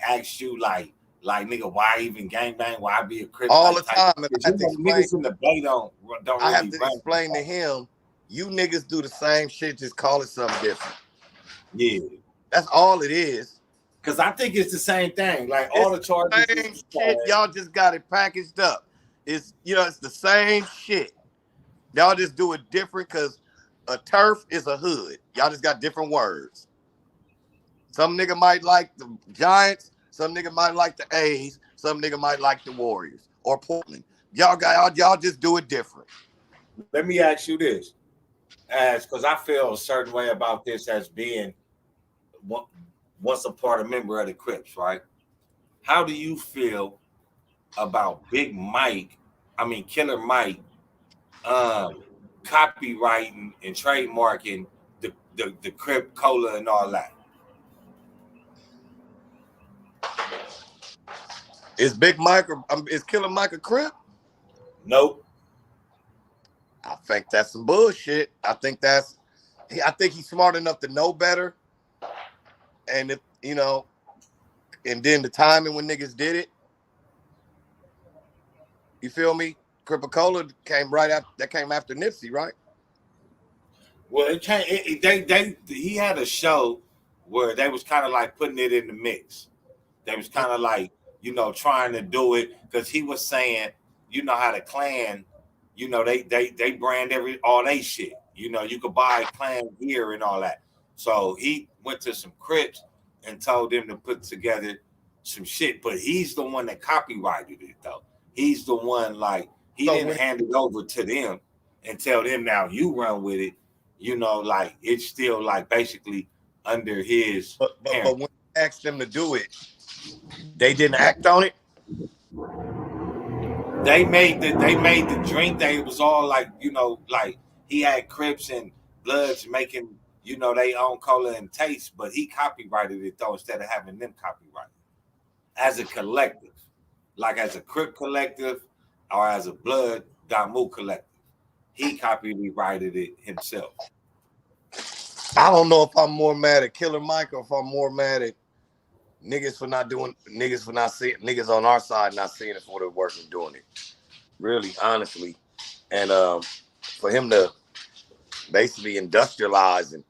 asked you like nigga, why even gangbang? Why be a crip? All the time. Niggas in the bay don't I have to explain to him, you niggas do the same shit, just call it something different. Yeah. That's all it is. Cause I think it's the same thing. Like all the charges. Same shit. Y'all just got it packaged up. It's it's the same shit. Y'all just do it different because a turf is a hood. Y'all just got different words. Some nigga might like the Giants. Some nigga might like the A's. Some nigga might like the Warriors or Portland. Y'all just do it different. Let me ask you this, because I feel a certain way about this as being once a part of member of the Crips, right? How do you feel about Killer Mike, copywriting and trademarking the Crip Cola and all that? Is Big Mike is Killer Mike a Crip? Nope. I think that's some bullshit. I think he's smart enough to know better. And if and then the timing when niggas did it, you feel me? Cripicola came after Nipsey, right? Well, he had a show where they was kind of like putting it in the mix. They was kind of like, trying to do it because he was saying, how the Klan, they brand all they shit. You could buy Klan gear and all that. So he went to some Crips and told them to put together some shit. But he's the one that copyrighted it, though. He's the one, he didn't hand it over to them and tell them, now you run with it. It's still, basically under his. But when you asked them to do it, they didn't act on it. They made the drink. It was all he had Crips and Bloods making they own cola and taste, but he copyrighted it though instead of having them copyright it. As a collective, like as a Crip collective or as a Blood Damu collective, he copyrighted it himself. I don't know if I'm more mad at Killer Mike or if I'm more mad at niggas for not seeing niggas on our side not seeing it for the work and doing it. Really, honestly. And for him to basically industrialize and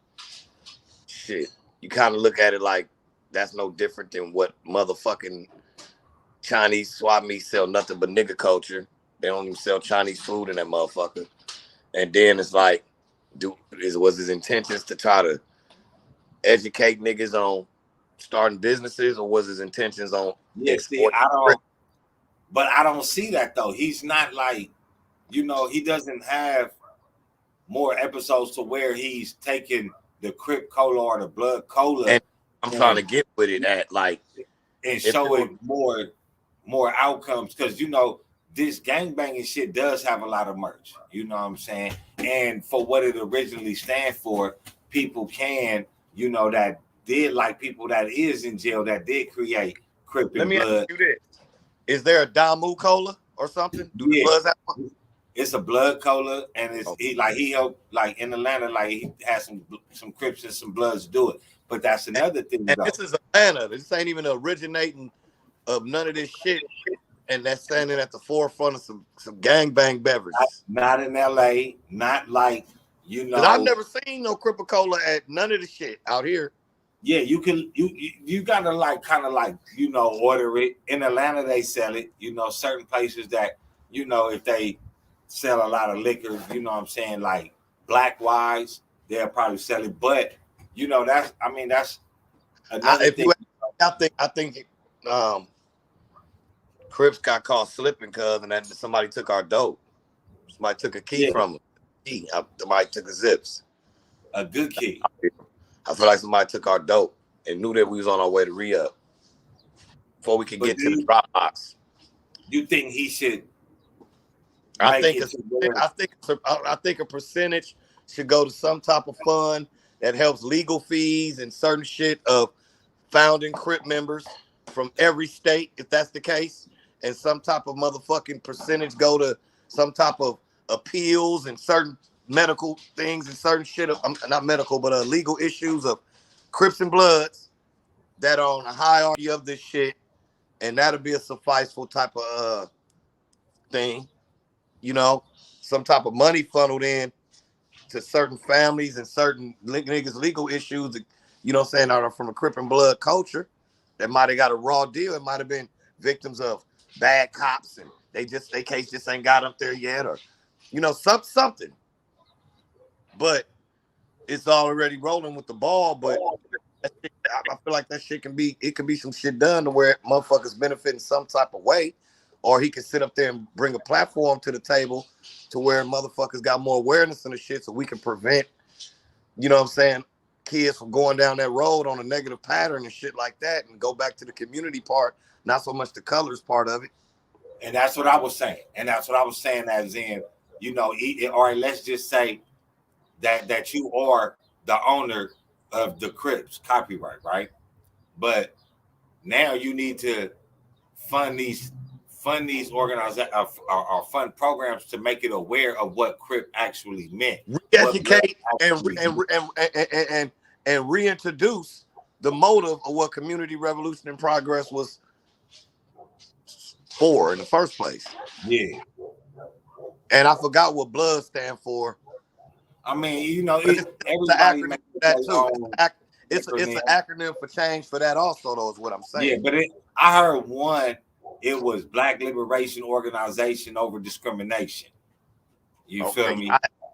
shit, you kind of look at it like that's no different than what motherfucking Chinese swap meet sell nothing but nigga culture. They don't even sell Chinese food in that motherfucker. And then it's like, was his intentions to try to educate niggas on starting businesses, or was his intentions on see, exporting? But I don't see that though. He's not like, he doesn't have more episodes to where he's taking the Crip Cola or the Blood Cola. And I'm trying to get with it at like, and showing more outcomes, because this gangbanging shit does have a lot of merch. You know what I'm saying? And for what it originally stands for, people can, that did like people that is in jail that did create Crip and Blood. Let me ask you this. Is there a Damu Cola or something? Do the Bloods have one? It's a Blood Cola, and it's he helped, like in Atlanta, like he had some Crips and some Bloods do it. But that's another thing. And this is Atlanta. This ain't even originating of none of this shit. And that's standing at the forefront of some gangbang beverages. Not in LA, not like, I've never seen no Cripple Cola at none of the shit out here. Yeah, you gotta order it. In Atlanta they sell it. Certain places that, if they sell a lot of liquor, like Black Wise, they'll probably sell it. But that's another thing. I think Crips got caught slipping because and somebody took our dope. Somebody took a key from him. Somebody took the zips. A good key. I feel like somebody took our dope and knew that we was on our way to re-up before we could get to the drop box. You think he should? I think a percentage should go to some type of fund that helps legal fees and certain shit of founding Crip members from every state, if that's the case, and some type of motherfucking percentage go to some type of appeals and certain medical things and certain shit of, not medical, but legal issues of Crips and Bloods that are on the hierarchy of this shit, and that'll be a sufficeful type of thing, some type of money funneled in to certain families and certain niggas legal issues, that are from a Crip and Blood culture that might have got a raw deal. It might have been victims of bad cops and they case just ain't got up there yet, or something. But it's already rolling with the ball. But I feel like that shit can be some shit done to where motherfuckers benefit in some type of way, or he can sit up there and bring a platform to the table to where motherfuckers got more awareness in the shit, so we can prevent, kids from going down that road on a negative pattern and shit like that, and go back to the community part, not so much the colors part of it. And that's what I was saying. As in, or let's just say that you are the owner of the Crips copyright, right? But now you need to fund these organizations or fund programs to make it aware of what Crip actually meant. Re-educate and reintroduce the motive of what Community Revolution in Progress was for in the first place. Yeah. And I forgot what Blood stand for. I mean, it's an acronym for change for that also, though, is what I'm saying. Yeah, but I heard one, it was Black Liberation Organization Over Discrimination. You feel me?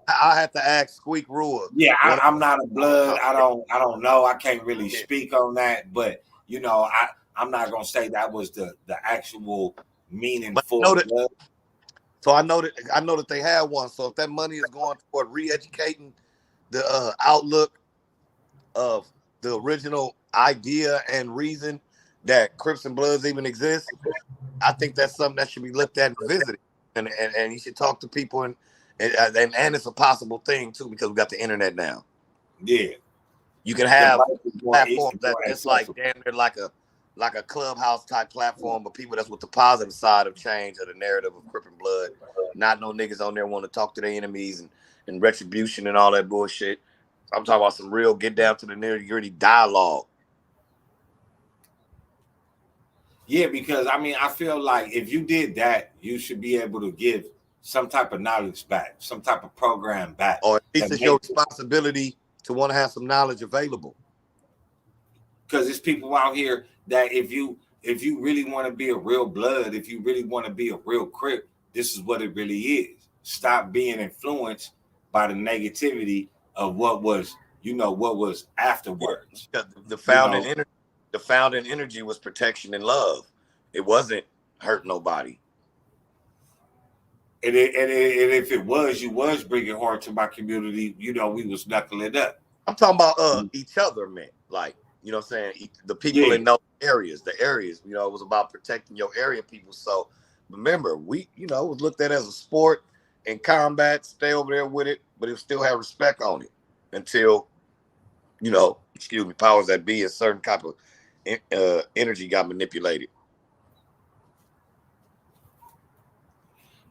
I have to ask Squeak Rule. Yeah, I'm not a Blood. I don't know. I can't really speak on that, but I'm not gonna say that was the actual meaning for Blood. So I know that they had one. So if that money is going toward re-educating the outlook of the original idea and reason that Crips and Bloods even exist, I think that's something that should be looked at and visited, and you should talk to people, and it's a possible thing too, because we got the internet now. Yeah, you can have platforms that it's like damn near like a clubhouse type platform, but people that's with the positive side of change of the narrative of Crip and Blood. Not no niggas on there want to talk to their enemies and retribution and all that bullshit. I'm talking about some real get down to the nitty-gritty dialogue. Yeah, because I feel like if you did that, you should be able to give some type of knowledge back, some type of program back. Or at least it's your responsibility to want to have some knowledge available. Because there's people out here that if you if you really want to be a real blood, if you really want to be a real Crip, this is what it really is. Stop being influenced by the negativity of what was, what was Yeah, afterwards. because You know, the founding energy was protection and love. It wasn't hurt nobody. and if it was, you was bringing harm to my community. We was knuckling up. I'm talking about each other, man. Like, you know what I'm saying? The people Yeah, in those areas, it was about protecting your area people. So remember, it was looked at as a sport and combat, stay over there with it, but it still have respect on it until, powers that be, a certain type of energy got manipulated.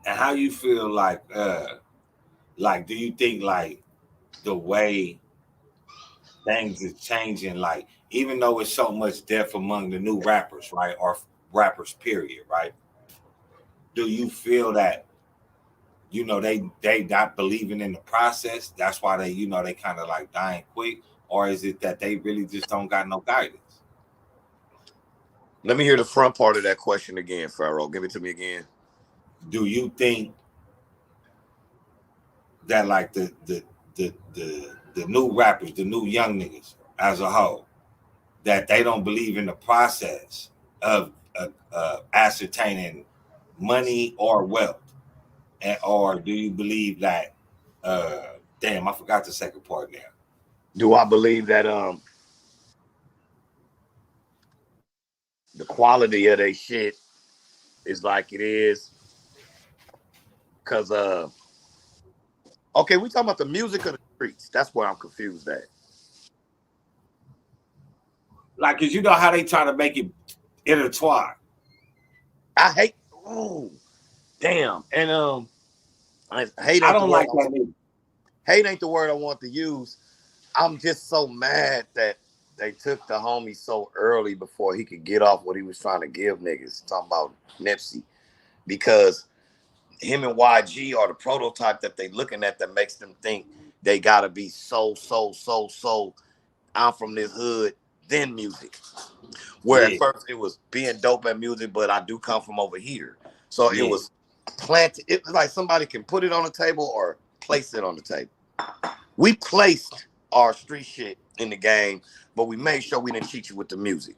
and how you feel like do you think like the way things is changing, like even though it's so much death among the new rappers, right, or rappers period, right, do you feel that they not believing in the process, that's why they kind of like dying quick, or is it that they really just don't got no guidance? Let me hear the front part of that question again, Pharaoh. Give it to me again. Do you think that like the new rappers, the new young niggas as a whole, that they don't believe in the process of ascertaining money or wealth, or do you believe that? Damn, I forgot the second part now. Do I believe that the quality of their shit is like it is? Because okay, we talking about the music of the streets. That's where I'm confused at. Like, cause you know how they try to make it intertwine. I hate. Oh, damn. And hate I ain't the don't word. like that nigga. Hate ain't the word I want to use. I'm just so mad that they took the homie so early before he could get off what he was trying to give niggas. Talking about Nipsey, because him and YG are the prototype that they looking at that makes them think they gotta be so. I'm from this hood, then music. Where at Yeah, first it was being dope at music, but I do come from over here. So it yeah, was planted. It was like somebody can put it on the table or place it on the table. We placed our street shit in the game, but we made sure we didn't cheat you with the music.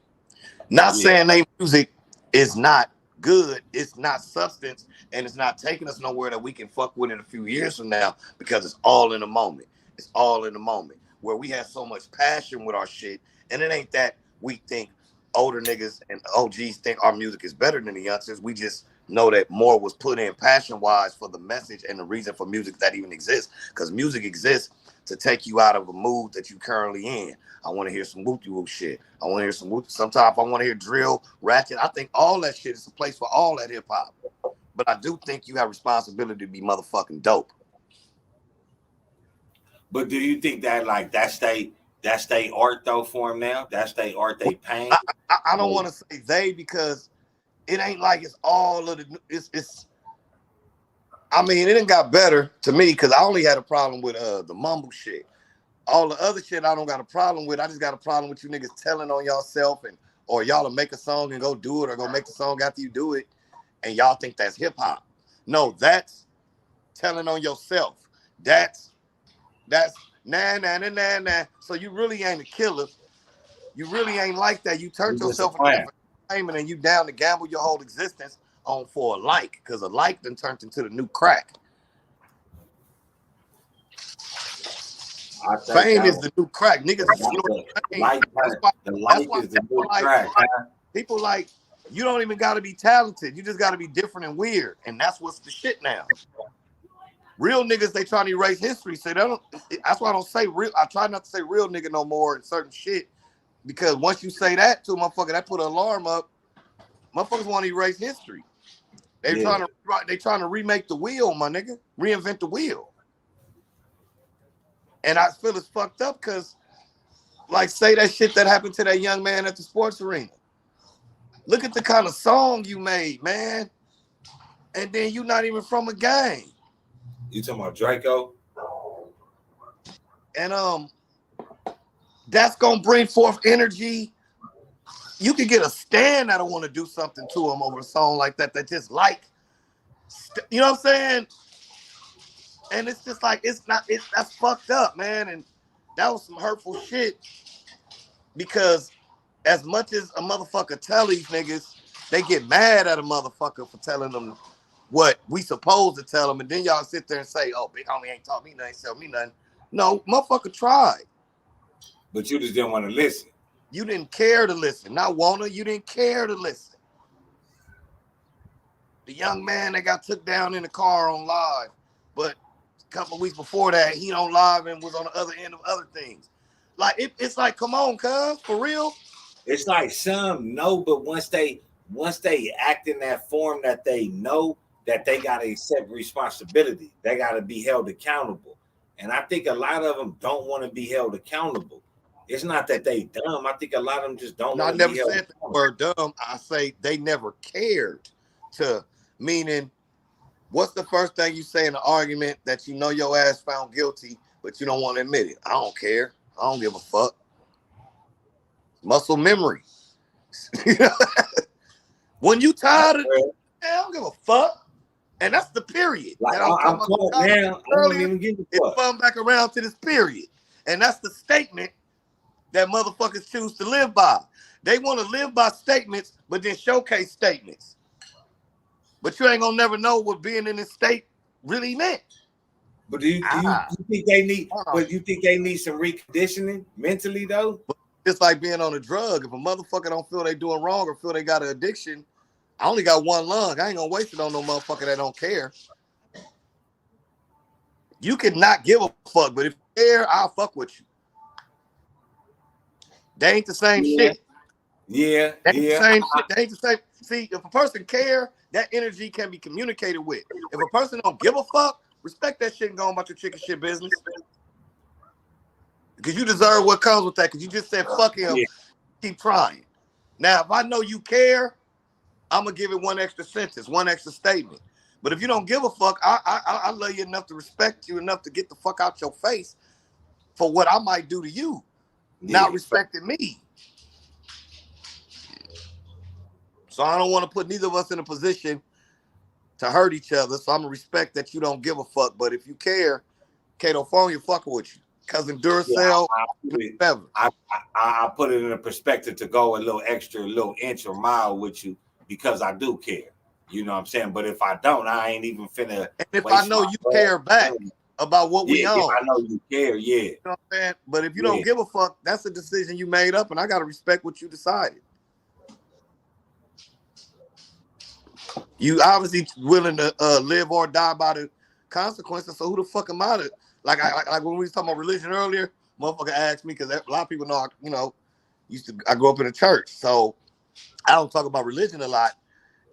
Not yeah, saying they music is not good, it's not substance, and it's not taking us nowhere that we can fuck with in a few years from now, because it's all in the moment. It's all in the moment where we have so much passion with our shit, and it ain't that we think older niggas and OGs think our music is better than the youngsters. We just know that more was put in passion wise for the message and the reason for music that even exists, because music exists to take you out of a mood that you currently in. I want to hear some whoopty whoop shit. I want to hear some whoop. Sometimes I want to hear drill, ratchet. I think all that shit is a place for all that hip hop. But I do think you have responsibility to be motherfucking dope. but do you think that like that's they art though for them now? That's they art they I, paint. I don't Like, want to say they, because it ain't like it's all of the. It's. I mean, it didn't got better to me because I only had a problem with the mumble shit. All the other shit I don't got a problem with. I just got a problem with you niggas telling on yourself, and or y'all to make a song and go do it, or go make the song after you do it, and y'all think that's hip hop. No, that's telling on yourself. That's nah. So you really ain't a killer. You really ain't like that. You turned it's just a yourself into plan. entertainment, and you down to gamble your whole existence on for a like, because a like then turned into the new crack. I think Fame that is was the new crack. Niggas snort fame. light. That's why. The That's light why is the new crack. Huh? people like you don't even got to be talented. You just got to be different and weird, and that's what's the shit now. Real niggas, they trying to erase history. So they don't. That's why I don't say real. I try not to say real nigga no more in certain shit, because once you say that to a motherfucker, that put an alarm up. Motherfuckers want to erase history. Yeah, They trying to remake the wheel, my nigga. Reinvent the wheel. And I feel it's fucked up because, like, say that shit that happened to that young man at the sports arena. Look at the kind of song you made, man. And then you not even from a gang. you talking about Draco? And that's gonna bring forth energy you could get a stand that'll want to do something to them over a song like that. That just like, you know what I'm saying? And it's just like that's fucked up, man. And that was some hurtful shit because as much as a motherfucker tell these niggas, they get mad at a motherfucker for telling them what we supposed to tell them, and then y'all sit there and say, "Oh, big homie ain't taught me nothing, tell me nothing." No, motherfucker tried, but you just didn't want to listen. You didn't care to listen. Not wanna, you didn't care to listen. The young man that got took down in the car on live, but a couple of weeks before that, he on live and was on the other end of other things. Like it's like, come on, cuz, for real. It's like some know, but once they act in that form that they know that they gotta accept responsibility, they gotta be held accountable. And I think a lot of them don't want to be held accountable. It's not that they dumb. I think a lot of them just don't want to be held accountable. I never said the word dumb. I say they never cared to, meaning, what's the first thing you say in an argument that you know your ass found guilty, but you don't want to admit it? I don't care. I don't give a fuck. Muscle memory. When you tired of it, I don't give a fuck. And that's the period. Like, that I'm caught now. I don't even give a fuck. It's fun back around to this period. And that's the statement that motherfuckers choose to live by. They want to live by statements, but then showcase statements. But you ain't gonna never know what being in this state really meant. But do you think they need? But you think they need some reconditioning mentally though? It's like being on a drug. If a motherfucker don't feel they doing wrong or feel they got an addiction, I only got one lung. I ain't gonna waste it on no motherfucker that don't care. You could not give a fuck, but if you care, I'll fuck with you. They ain't the same shit. Yeah, they ain't the same shit. They ain't the same. See, if a person care, that energy can be communicated with. If a person don't give a fuck, respect that shit and go on about your chicken shit business. Because you deserve what comes with that. Because you just said fuck him. Yeah. Keep trying. Now, if I know you care, I'm gonna give it one extra sentence, one extra statement. But if you don't give a fuck, I love you enough to respect you enough to get the fuck out your face for what I might do to you, not respecting me. So I don't want to put neither of us in a position to hurt each other. So I'm gonna respect that you don't give a fuck. But if you care, Ktoe phone you fucking with you. Cousin Duracell, I put it in a perspective to go a little extra, a little inch or mile with you because I do care. You know what I'm saying? But if I don't, I ain't even finna. And if I know you care back about what we own. I know you care, You know what I'm saying? But if you don't give a fuck, that's a decision you made up, and I gotta respect what you decided. You obviously willing to live or die by the consequences. So who the fuck am I to? Like when we was talking about religion earlier, motherfucker asked me because a lot of people know, I grew up in a church, so I don't talk about religion a lot,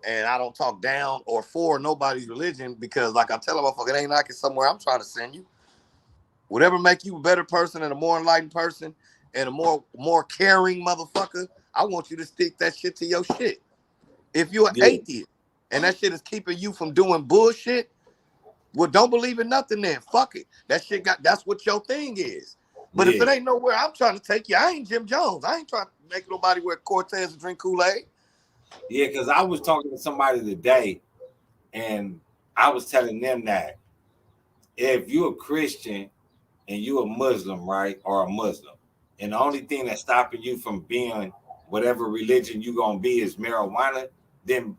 and I don't talk down or for nobody's religion because, like I tell a motherfucker, it ain't like it's somewhere I'm trying to send you. Whatever make you a better person and a more enlightened person and a more caring motherfucker, I want you to stick that shit to your shit. If you're an atheist and that shit is keeping you from doing bullshit, well, don't believe in nothing then. Fuck it. That's what your thing is. But if it ain't nowhere I'm trying to take you, I ain't Jim Jones. I ain't trying to make nobody wear Cortez and drink Kool-Aid. Yeah, because I was talking to somebody today, and I was telling them that if you're a Christian and you're a Muslim, right, or a Muslim, and the only thing that's stopping you from being whatever religion you're going to be is marijuana, then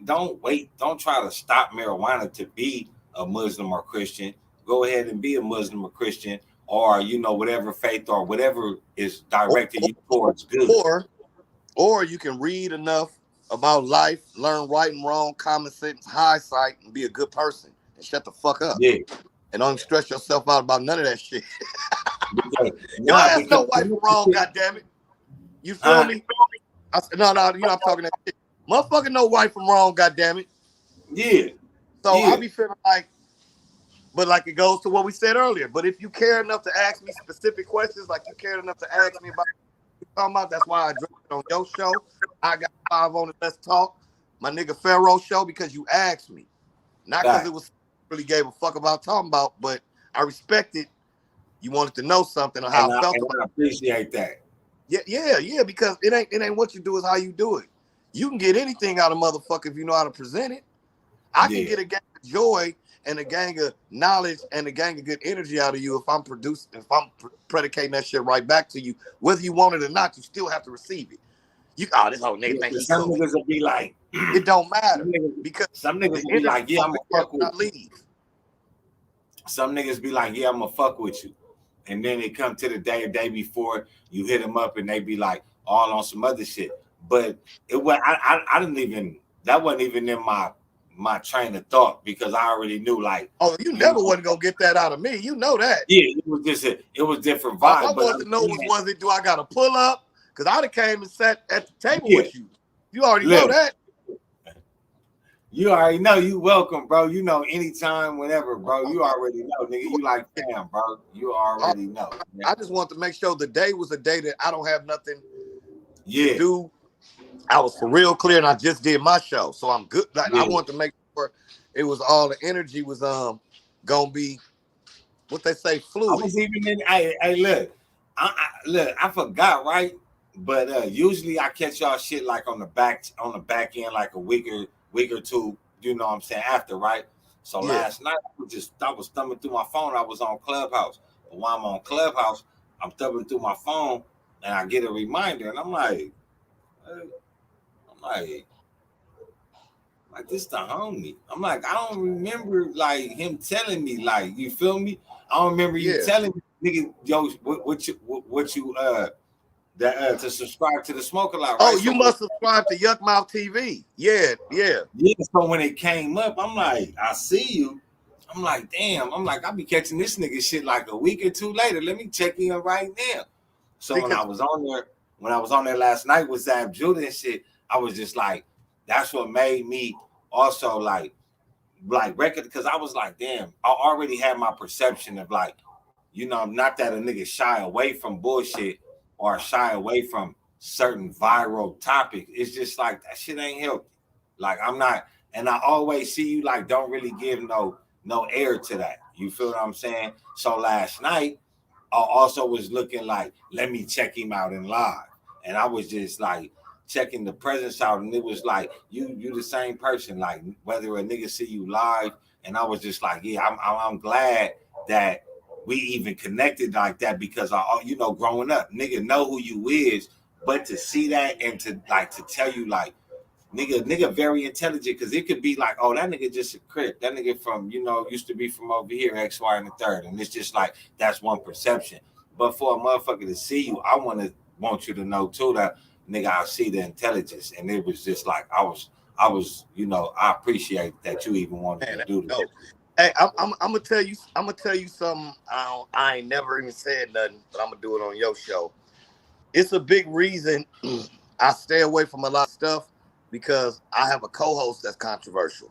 don't try to stop marijuana to be a Muslim or Christian. Go ahead and be a Muslim or Christian, or whatever faith or whatever is directing you towards good. Or you can read enough about life, learn right and wrong, common sense, hindsight, and be a good person and shut the fuck up. Yeah. And don't stress yourself out about none of that shit. Your ass know right and wrong, goddammit. You feel me? No, I'm talking that shit. Motherfucker know right from wrong, goddammit. Yeah. So I be feeling like, but like it goes to what we said earlier. But if you care enough to ask me specific questions, like you cared enough to ask me about what you're talking about, that's why I dropped it on your show. I got 5 on it. Let's talk. My nigga Pharaoh show because you asked me, not because it was really gave a fuck about talking about, but I respected you wanted to know something or how I felt about it. I appreciate that. Yeah, because it ain't what you do, is how you do it. You can get anything out of motherfucker if you know how to present it. I can get a gang of joy and a gang of knowledge and a gang of good energy out of you if I'm predicating that shit right back to you. Whether you want it or not, you still have to receive it. This whole nigga think he some cool. niggas will be like, It don't matter because some niggas the will be energy like, yeah, I'm gonna fuck with you. leave. Some niggas be like, yeah, I'm gonna fuck with you. And then they come to the day before, you hit them up and they be like all on some other shit. But it was I didn't even, that wasn't even in my train of thought, because I already knew, like, you never wasn't gonna get that out of me. You know that. Yeah, it was just it was different All vibe. I wanted to know was it, do I gotta pull up? Because I'd have came and sat at the table with you. You already know that. You already know. You welcome, bro. You know, anytime, whenever, bro. You already know, nigga. You like fam, bro. You already know. I just want to make sure the day was a day that I don't have nothing to do. I was for real clear, and I just did my show, so I'm good. Like, I want to make sure it was all the energy was gonna be what they say, fluid. I was even in. Hey, look, I forgot, right? But usually I catch y'all shit like on the back end, like a week or two. You know what I'm saying? After, right? So last night I was thumbing through my phone. I was on Clubhouse, but while I'm on Clubhouse, I'm thumbing through my phone, and I get a reminder, and I'm like, this the homie. I'm like, I don't remember like him telling me, like, you feel me? I don't remember you telling me, nigga, yo, what you to subscribe to the Smoke a Lot, right? Oh, you must subscribe to Yuck Mouth TV. Yeah. So when it came up, I'm like, I see you. I'm like, damn. I'm like, I'll be catching this nigga shit like a week or two later. Let me check in right now. So when I was on there last night with Zab Judah and shit, I was just like, that's what made me also like record, because I was like, damn, I already had my perception of, like, you know, not that a nigga shy away from bullshit or shy away from certain viral topics. It's just like, that shit ain't healthy. Like, I'm not, and I always see you like don't really give no air to that. You feel what I'm saying? So last night I also was looking like, let me check him out in live. And I was just like checking the presence out, and it was like, you the same person, like whether a nigga see you live. And I was just like, yeah, I'm glad that we even connected like that, because growing up, nigga know who you is, but to see that and to tell you like, nigga very intelligent, because it could be like, oh, that nigga just a crip. That nigga from, used to be from over here, X, Y, and the third. And it's just like, that's one perception. But for a motherfucker to see you, I want you to know too that, nigga, I see the intelligence. And it was just like, I was, I appreciate that you even wanted to do this. Hey, I'm gonna tell you something. I ain't never even said nothing, but I'm gonna do it on your show. It's a big reason I stay away from a lot of stuff, because I have a co-host that's controversial.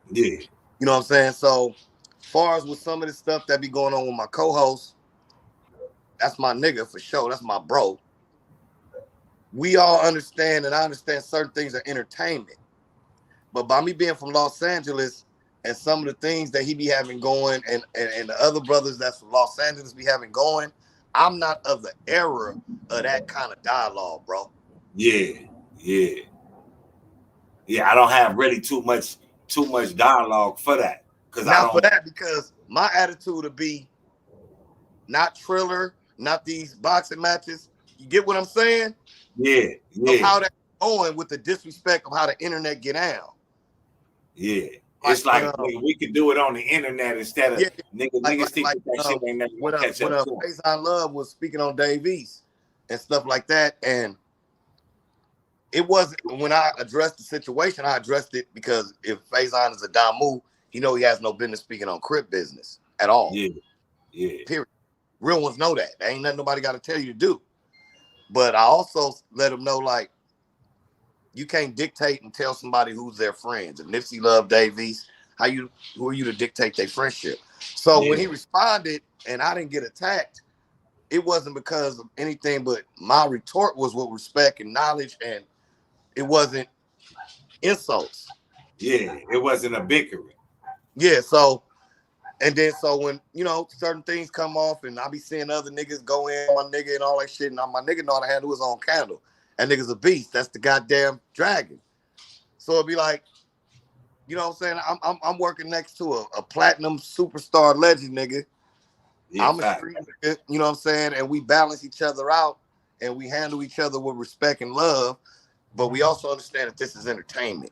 Yeah. You know what I'm saying? So, as far as with some of the stuff that be going on with my co-host, that's my nigga for sure. That's my bro. We all understand, and I understand certain things are entertainment. But by me being from Los Angeles and some of the things that he be having going, and the other brothers that's from Los Angeles be having going, I'm not of the era of that kind of dialogue, bro. Yeah. I don't have really too much dialogue for that. Because my attitude would be not Triller, not these boxing matches. You get what I'm saying? Yeah. Of how that's going with the disrespect of how the internet get out. Yeah. It's like, we could do it on the internet instead of niggas think that shit ain't never gonna catch up to. Faison Love was speaking on Dave East and stuff like that, and it wasn't, when I addressed the situation, I addressed it because if Faison is a Damu, he has no business speaking on Crip business at all. Yeah. Period. Real ones know that. There ain't nothing nobody got to tell you to do. But I also let them know, like, you can't dictate and tell somebody who's their friends. If Nipsey loved Dave East, who are you to dictate their friendship? So when he responded and I didn't get attacked, it wasn't because of anything, but my retort was with respect and knowledge, and it wasn't insults. Yeah, it wasn't a bickering. Yeah, so And then so when, certain things come off and I be seeing other niggas go in on my nigga and all that shit, and my nigga know how to handle his own candle. That nigga's a beast. That's the goddamn dragon. So it'd be like, you know what I'm saying? I'm working next to a platinum superstar legend nigga. Yeah, I'm a street nigga, you know what I'm saying? And we balance each other out and we handle each other with respect and love, but we also understand that this is entertainment.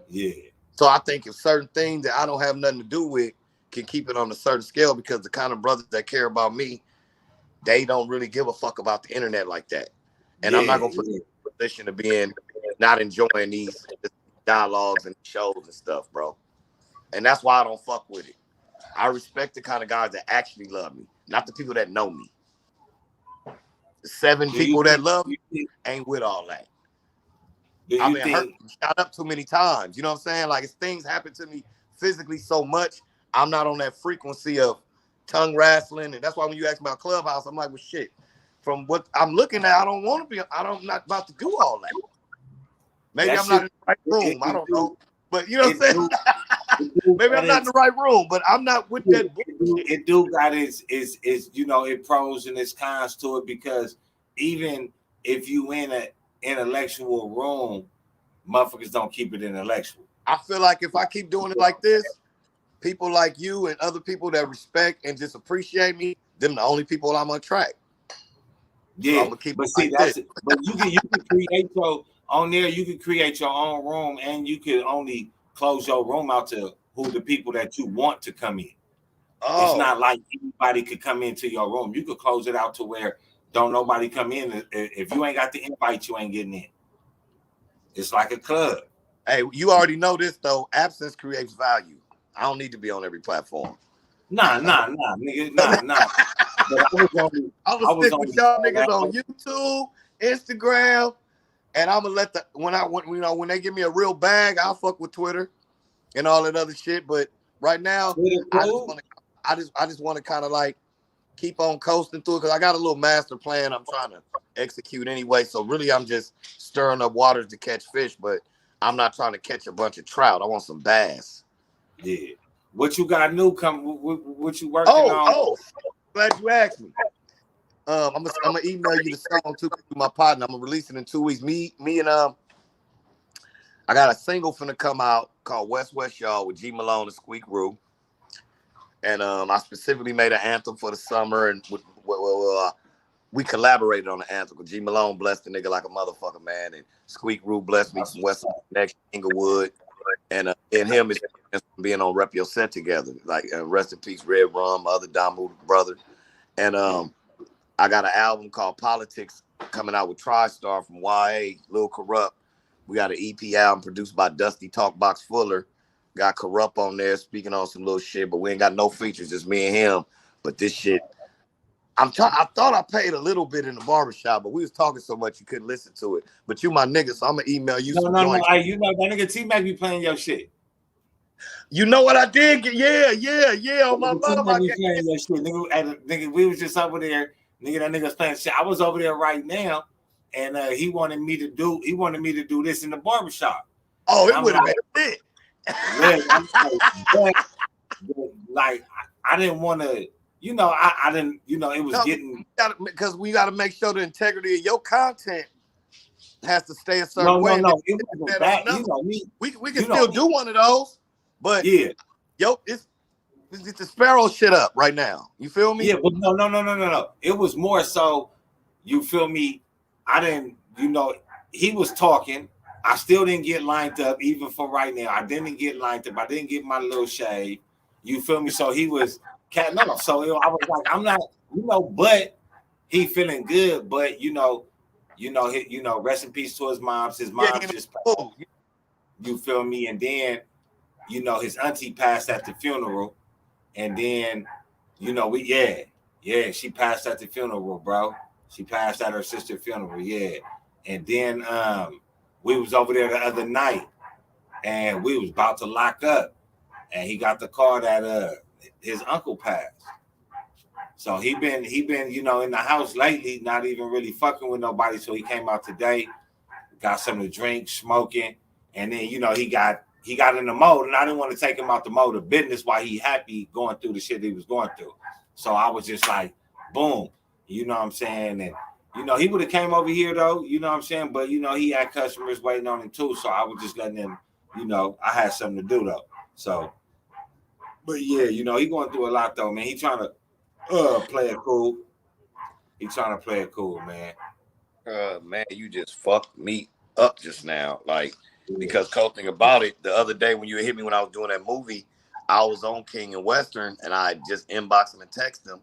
Yeah. So I think if certain things that I don't have nothing to do with can keep it on a certain scale, because the kind of brothers that care about me, they don't really give a fuck about the internet like that. And I'm not gonna put in a position of being not enjoying these dialogues and shows and stuff, bro. And that's why I don't fuck with it. I respect the kind of guys that actually love me, not the people that know me. The 7 people that love me ain't with all that. I've been hurt, shot up too many times. You know what I'm saying? Like, if things happen to me physically so much, I'm not on that frequency of tongue wrestling. And that's why when you ask me about Clubhouse, I'm like, well, shit. From what I'm looking at, I don't want to be. I'm not about to do all that. Maybe I'm not in the right room. I don't know. But you know what I'm saying? Maybe I'm not in the right room, but I'm not with that. It do got its it pros and its cons to it, because even if you in an intellectual room, motherfuckers don't keep it intellectual. I feel like if I keep doing it like this, people like you and other people that respect and just appreciate me, them the only people I'm gonna attract. Yeah, so but see, that's it. But you can create your on there. You can create your own room, and you can only close your room out to who the people that you want to come in. Oh. It's not like anybody could come into your room. You could close it out to where don't nobody come in. If you ain't got the invite, you ain't getting in. It's like a club. Hey, you already know this though. Absence creates value. I don't need to be on every platform. Nah, nigga, nah. I was stick with y'all niggas on YouTube, Instagram, and I'm gonna let when they give me a real bag, I'll fuck with Twitter and all that other shit. But right now, I just want to kind of like keep on coasting through it, because I got a little master plan I'm trying to execute anyway. So really, I'm just stirring up waters to catch fish, but I'm not trying to catch a bunch of trout. I want some bass. Yeah. What you got new what you working on? Oh, glad you asked me. I'm gonna email you the song too, my partner. I'm gonna release it in 2 weeks. Me and I got a single finna come out called West Y'all with G Malone and Squeak Roo. And I specifically made an anthem for the summer, and we collaborated on the anthem. G Malone blessed the nigga like a motherfucker, man, and Squeak Roo blessed me from West Next Inglewood, and him is being on Rep Your Set together. Like, rest in peace, Red Rum, other Damu brother, and I got an album called Politics coming out with TriStar from YA, Lil Corrupt. We got an EP album produced by Dusty Talkbox Fuller. Got Corrupt on there speaking on some little shit, but we ain't got no features, just me and him. But this shit, I thought I paid a little bit in the barbershop, but we was talking so much you couldn't listen to it. But you my nigga, so I'm gonna email you some joints. No, you know that nigga T-Mac be playing your shit. You know what I did get? Yeah. On my mother, playing your shit. Nigga, we was just over there. Nigga, that nigga's playing shit. I was over there right now, and he wanted me to do this in the barbershop. Oh, it would have been it. Like I didn't want to, I didn't, it was getting, because we got to make sure the integrity of your content has to stay a certain way. No, it wasn't that. We can still do one of those, but it's the Sparrow shit up right now. You feel me? Yeah, but no. It was more so, you feel me? I didn't, he was talking. I still didn't get lined up, even for right now. I didn't get lined up. I didn't get my little shave. You feel me? So he was catting up. So I was like, I'm not, but he feeling good. But rest in peace to his moms. His mom just passed. You feel me? And then, his auntie passed at the funeral. And then, she passed at the funeral, bro. She passed at her sister's funeral, yeah. And then we was over there the other night, and we was about to lock up, and he got the call that his uncle passed. So he been in the house lately, not even really fucking with nobody. So he came out today, got something to drink, smoking, and then he got he got in the mode, and I didn't want to take him out the mode of business while he happy going through the shit he was going through. So I was just like, boom, you know what I'm saying? And you know, he would have came over here though, you know what I'm saying? But you know, he had customers waiting on him too, so I was just letting him, you know, I had something to do though. So, but yeah, you know, he going through a lot though, man. He trying to play it cool. He trying to play it cool, man. Man, you just fucked me up just now, like, because cold thing about it, the other day when you hit me when I was doing that movie, I was on King and Western, and I just inboxed him and texted him,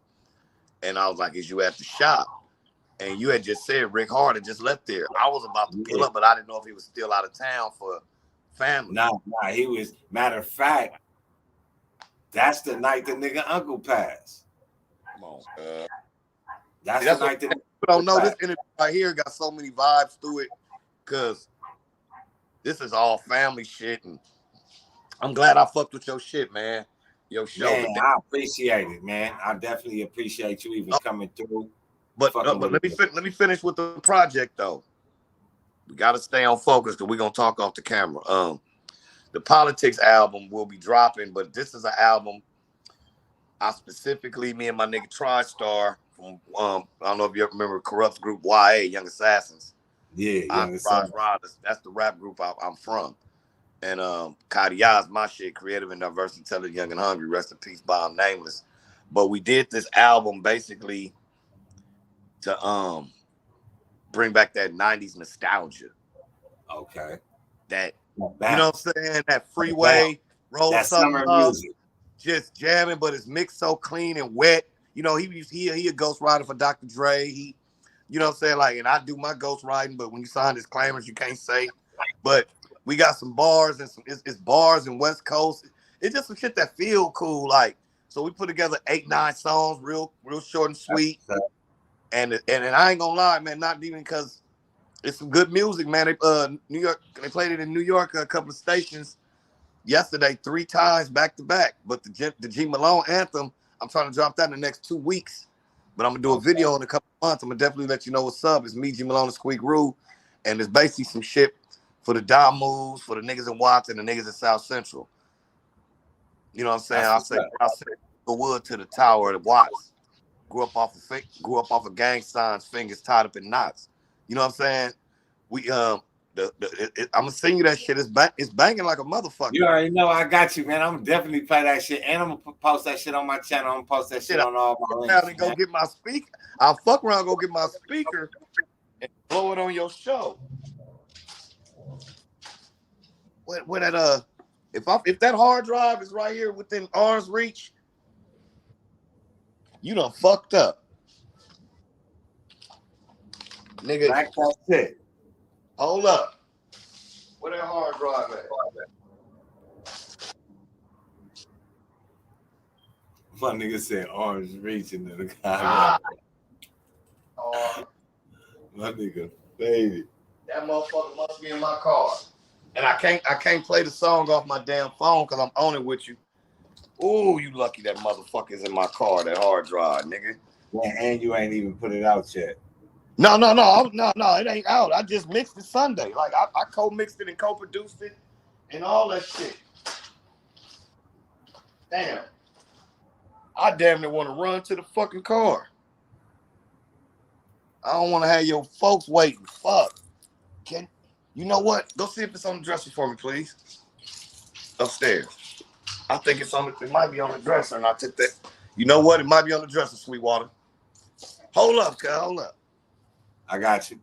and I was like, "Is you at the shop?" And you had just said Rick Hard had just left there. I was about to pull up, but I didn't know if he was still out of town for family. Nah, he was. Matter of fact, that's the night the nigga uncle passed. Come on, that's the night that people don't know. This interview right here got so many vibes through it, because this is all family shit, and I'm glad I fucked with your shit, man. Your show. Man, I appreciate it, man. I definitely appreciate you even coming through. But let me finish with the project though. We got to stay on focus because we're gonna talk off the camera. The Politics album will be dropping, but this is an album I specifically, me and my nigga TriStar from I don't know if you ever remember Corrupt group YA, Young Assassins. Yeah, Young Assassins. That's the rap group I'm from. And Kadia's my shit, creative and diverse, intelligent, young and hungry. Rest in peace, Bob Nameless. But we did this album basically to bring back that 90s nostalgia. Okay. That, you know what I'm saying? That freeway, roll something up, music. Just jamming, but it's mixed so clean and wet. You know, he a ghost rider for Dr. Dre. He, you know what I'm saying? Like, and I do my ghost riding, but when you sign disclaimers, you can't say. But we got some bars and it's bars in West Coast. It's just some shit that feel cool. Like, so we put together 8-9 songs, real short and sweet. And I ain't gonna lie, man, not even because it's some good music, man. New York, they played it in New York a couple of stations yesterday, 3 times back to back. But the G Malone anthem, I'm trying to drop that in the next 2 weeks. But I'm gonna do a video in a couple of months. I'm gonna definitely let you know what's up. It's me, G Malone, and Squeak Roo, and it's basically some shit for the Dom moves, for the niggas in Watts and the niggas in South Central. You know what I'm saying? I say the wood to the tower of Watts. Grew up off of gang signs, fingers tied up in knots. You know what I'm saying? We I'm gonna sing you that shit. It's banging like a motherfucker. You already know I got you, man. I'm definitely play that shit, and I'm gonna post that shit on my channel. I'm gonna post that shit on all my links. And go get my speaker. I'll fuck around, go get my speaker, and blow it on your show. What that if that hard drive is right here within arm's reach, you done fucked up, nigga. That's it. Hold up. Where that hard drive at? My nigga said arms reaching to the guy. My nigga, baby. That motherfucker must be in my car. And I can't play the song off my damn phone because I'm on it with you. Ooh, you lucky that motherfucker's in my car, that hard drive, nigga. Yeah, and you ain't even put it out yet. No, it ain't out. I just mixed it Sunday. Like I co-mixed it and co-produced it and all that shit. Damn. I damn near want to run to the fucking car. I don't want to have your folks waiting. Fuck. You know what? Go see if it's on the dresser for me, please. Upstairs. I think it might be on the dresser, and I took that. You know what? It might be on the dresser, Sweetwater. Hold up, cuz. Hold up. I got you.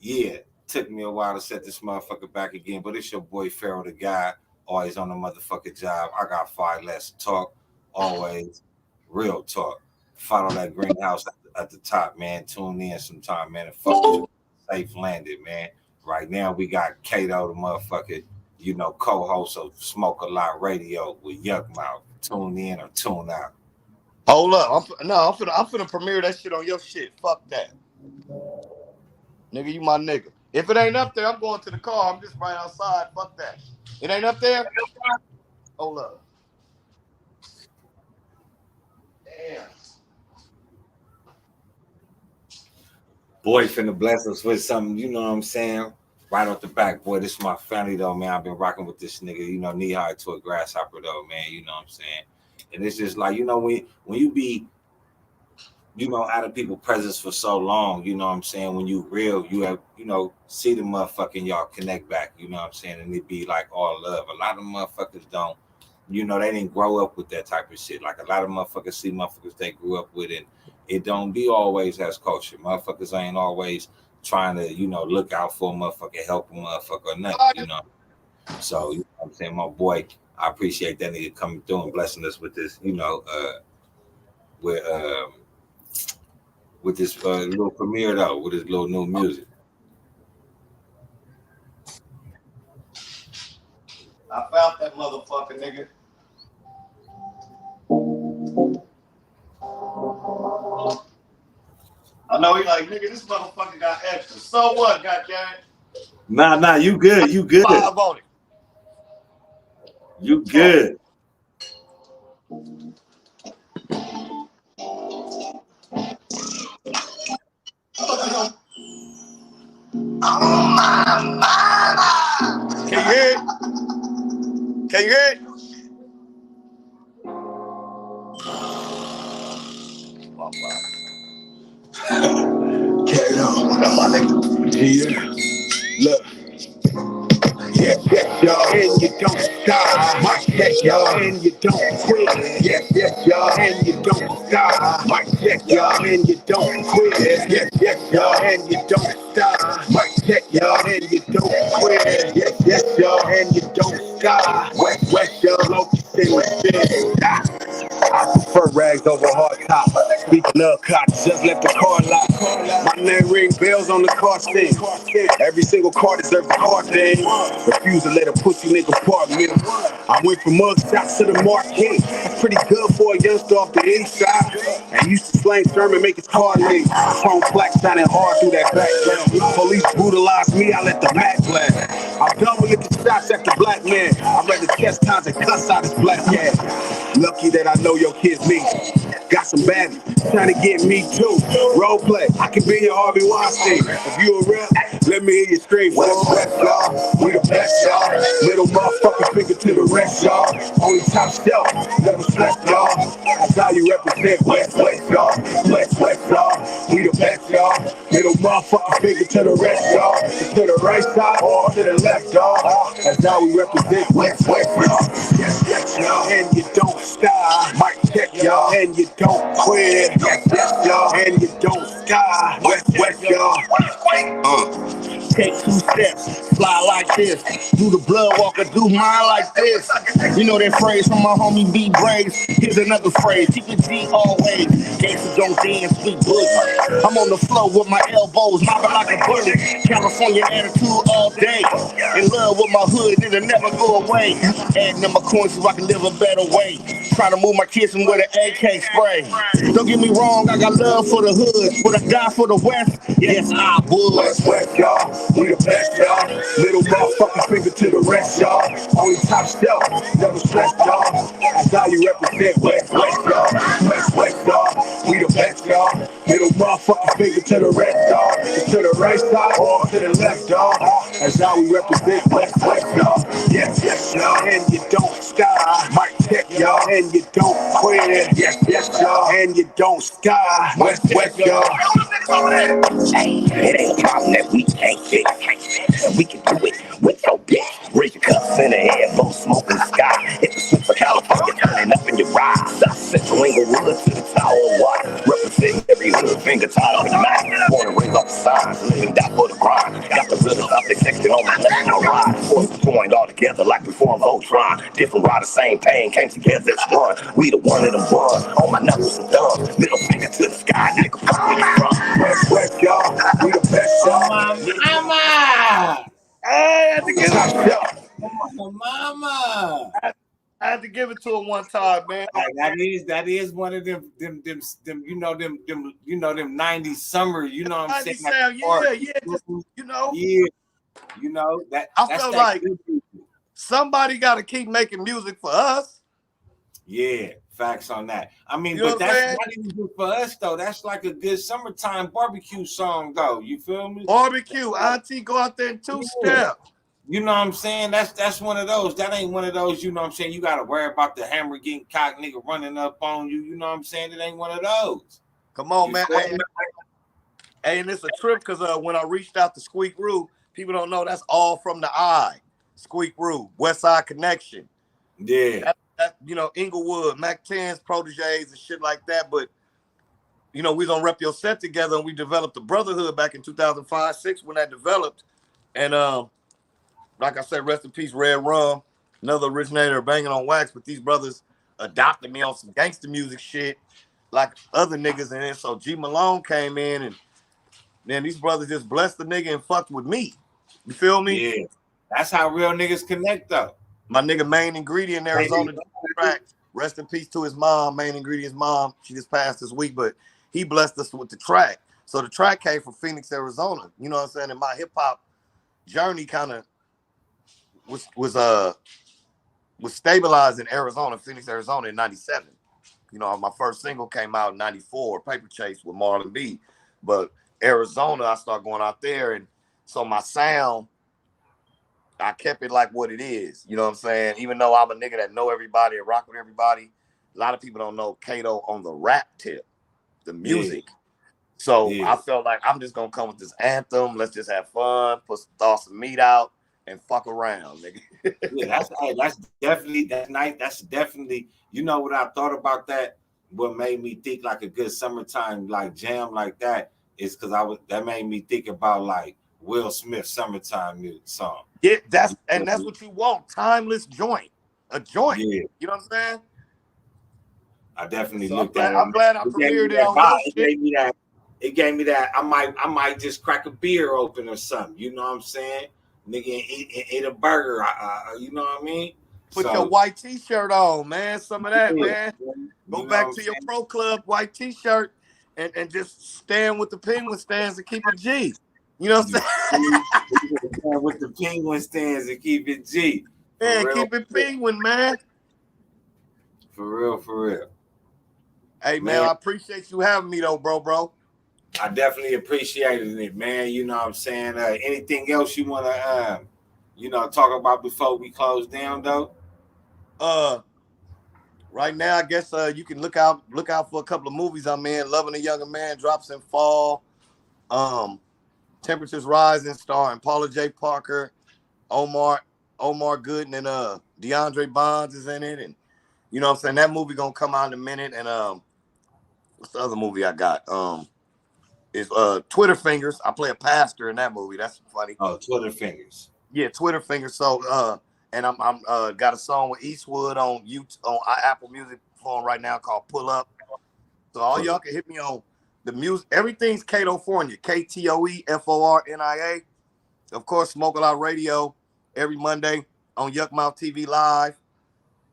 Yeah. Took me a while to set this motherfucker back again, but it's your boy Pharaoh the guy. Always on the motherfucking job. I got 5 less talk. Always real talk. Follow that greenhouse at the top, man. Tune in sometime, man. And fuck you. Safe landed, man. Right now we got Ktoe, the motherfucker, you know, co-host of Smoke a Lot Radio with Yuck Mouth. Tune in or tune out. Hold up. I'm finna premiere that shit on your shit. Fuck that. Nigga, you my nigga. If it ain't up there, I'm going to the car. I'm just right outside. Fuck that. It ain't up there? Hold up. Damn. Boy finna bless us with something, you know what I'm saying? Right off the back, boy, this is my family though, man. I've been rocking with this nigga, you know, knee high to a grasshopper though, man. You know what I'm saying? And it's just like, you know, when you be, you know, out of people's presence for so long, you know what I'm saying? When you real, you have, you know, see the motherfucking y'all connect back, you know what I'm saying? And it be like all love. A lot of motherfuckers don't, you know, they didn't grow up with that type of shit. Like a lot of motherfuckers see motherfuckers they grew up with, and it don't be always as culture. Motherfuckers ain't always trying to, you know, look out for a motherfucker, help a motherfucker or nothing, you know. So, you know what I'm saying? My boy, I appreciate that nigga coming through and blessing us with this, you know, with with this little premiere though, with his little new music. I found that motherfucker, nigga. I know he like, nigga, this motherfucker got extra. So what, goddamn? Nah, you good, you good. 5 on it. You good. Can you hear it? Can you hear it? Carry on. My nigga. Yeah. Look. Yes, y'all, and you don't stop. Mic check, y'all, and you don't quit. Yes, y'all, and you don't stop. Mic check, y'all, and you don't quit. Yes, y'all, and you don't stop. Mic check, y'all, and you don't quit. Yes, y'all, and you don't stop. West, y'all, locust in the shit. I prefer rags over hard top. Speaking of cops, just left the car lot. My name ring bells on the car stand. Every single car deserves a car thing. Refuse to let a pussy nigga park me. I went from mug shots to the marquee. That's pretty good for a youngster off the east side. And used to slang Sherman, make his car leave. Chrome plaque shining hard through that background. Police brutalized me, I let the Mac blast. I'm done with licking shots at the black man. I'd rather chest times and cuss out his black man. Lucky that I know your kids need you. Got some baddies trying to get me too. Role play, I can be your Harvey Weinstein. If you a rap, let me hear you scream. West, y'all, we the best, y'all. Little motherfucker finger to the rest, y'all. Only top shelf, never stress, y'all. That's how you represent West, y'all. West, y'all, we the best, y'all. Little motherfucker finger to the rest, y'all. To the right side or to the left, y'all. That's how we represent West, y'all. Yes, y'all, and you don't stop. Mic check, y'all, and you don't quit. Yes, y'all, and you don't stop. West, y'all. Take 2 steps, fly like this. Do the blood walker, do mine like this. You know that phrase from my homie B Braves. Here's another phrase, keep it G always. Gangsters don't dance, sweet bullet. I'm on the floor with my elbows, mobbing like a bullet. California attitude all day. In love with my hood, it'll never go away. Adding in my coins so I can live a better way. Trying to move my kids from with an AK spray. Don't get me wrong, I got love for the hood. Would I die for the West? Yes, I would. West, y'all. We the best, y'all. Little motherfucker finger to the rest, y'all. Only top shelf, never stress, y'all. That's how you represent West, y'all. West, y'all. We the best, y'all. Little motherfucker finger to the rest, y'all. To the right side or to the left, y'all. That's how we represent West, y'all. Yes, y'all. And you don't stop. Mic check, y'all. And you don't quit. Yes, y'all. And you don't stop. West, y'all. It ain't a problem that we can't fix. And we can do it with your bitch. Raise your cups in the air, blow smoke in the sky. Hit the switch for California, turning up in your ride. South Central Inglewood to the Tower of Water. Representing every hood, finger tied on your mouth. Wanna raise up the signs, live and die for the grind. Got the rhythm out there section on my left and right. Force the joint all together like we formed Voltron. Different ride, the same pain, came together as one. We the one of them ones, on my knuckles and thumbs. Middle finger to the sky, nigga, fuck where you from. West, y'all. We the best, y'all. Mama. I had to give it. Mama. I had to give it to him one time, man. That is one of them them 90s summer, you know what I'm saying? Sound, yeah, just, you know. Yeah, you know that I feel like somebody got to keep making music for us. Yeah, Facts on that. I mean, You know but what I'm that's saying? not even good for us though. That's like a good summertime barbecue song though. You feel me? Barbecue, auntie, go out there and two-step. You know what I'm saying? That's one of those. That ain't one of those, you know what I'm saying? You gotta worry about the hammer getting cocked, nigga running up on you. You know what I'm saying? It ain't one of those. Come on, You man. feel me? Hey, and it's a trip because when I reached out to Squeak Roo, people don't know that's all from the eye. Squeak Roo, West Side Connection. Yeah. That, you know, Inglewood, Mac 10's proteges and shit like that. But, you know, we gonna rep your set together, and we developed the brotherhood back in 2005-06 when that developed. And like I said, rest in peace, Red Rum, another originator of Banging on Wax. But these brothers adopted me on some gangster music shit like other niggas. And then so G Malone came in, and then these brothers just blessed the nigga and fucked with me. You feel me? Yeah. That's how real niggas connect though. My nigga Main Ingredient in Arizona track. Rest in peace to his mom, Main Ingredient's mom. She just passed this week, but he blessed us with the track. So the track came from Phoenix, Arizona. You know what I'm saying? And my hip hop journey kind of was stabilized in Arizona, Phoenix, Arizona in '97. You know, my first single came out in '94, Paper Chase with Marlon B. But Arizona, I started going out there, and so my sound, I kept it like what it is. You know what I'm saying? Even though I'm a nigga that know everybody and rock with everybody, a lot of people don't know Ktoe on the rap tip, the music. Yeah. So I felt like I'm just gonna come with this anthem. Let's just have fun, throw some meat out, and fuck around, nigga. Yeah, that's nice. That's definitely, you know what I thought about that. What made me think like a good summertime like jam like that is because that made me think about like Will Smith summertime music song. Yeah, that's what you want. Timeless joint. A joint. Yeah. You know what I'm saying? I definitely so looked at it. I'm glad I premiered it on your shit. It gave me that. I might just crack a beer open or something. You know what I'm saying? Nigga, eat a burger. You know what I mean? Put your white t-shirt on, man. Some of that, man. Go back to your pro club white t-shirt and just stand with the penguin stands and keep it G. You know what I'm saying? With the penguin stands and keep it G. Man, keep it penguin, man. For real. Hey, man, I appreciate you having me, though, bro. I definitely appreciated it, man. You know what I'm saying? Anything else you want to, talk about before we close down, though? Right now, I guess you can look out for a couple of movies I'm in. Loving a Younger Man drops in fall. Temperatures Rising, starring Paula J. Parker, Omar Gooden, and DeAndre Bonds is in it. And you know what I'm saying? That movie gonna come out in a minute. And what's the other movie I got? Is Twitter Fingers. I play a pastor in that movie. That's funny. Oh, Twitter Fingers. Yeah, Twitter Fingers. So and I'm got a song with Eastwood on Apple Music phone right now called Pull Up. So all y'all can hit me on the music. Everything's Ktoefornia, Ktoe Fornia. Of course, Smoke a Lot Radio every Monday on Yuck Mouth TV Live.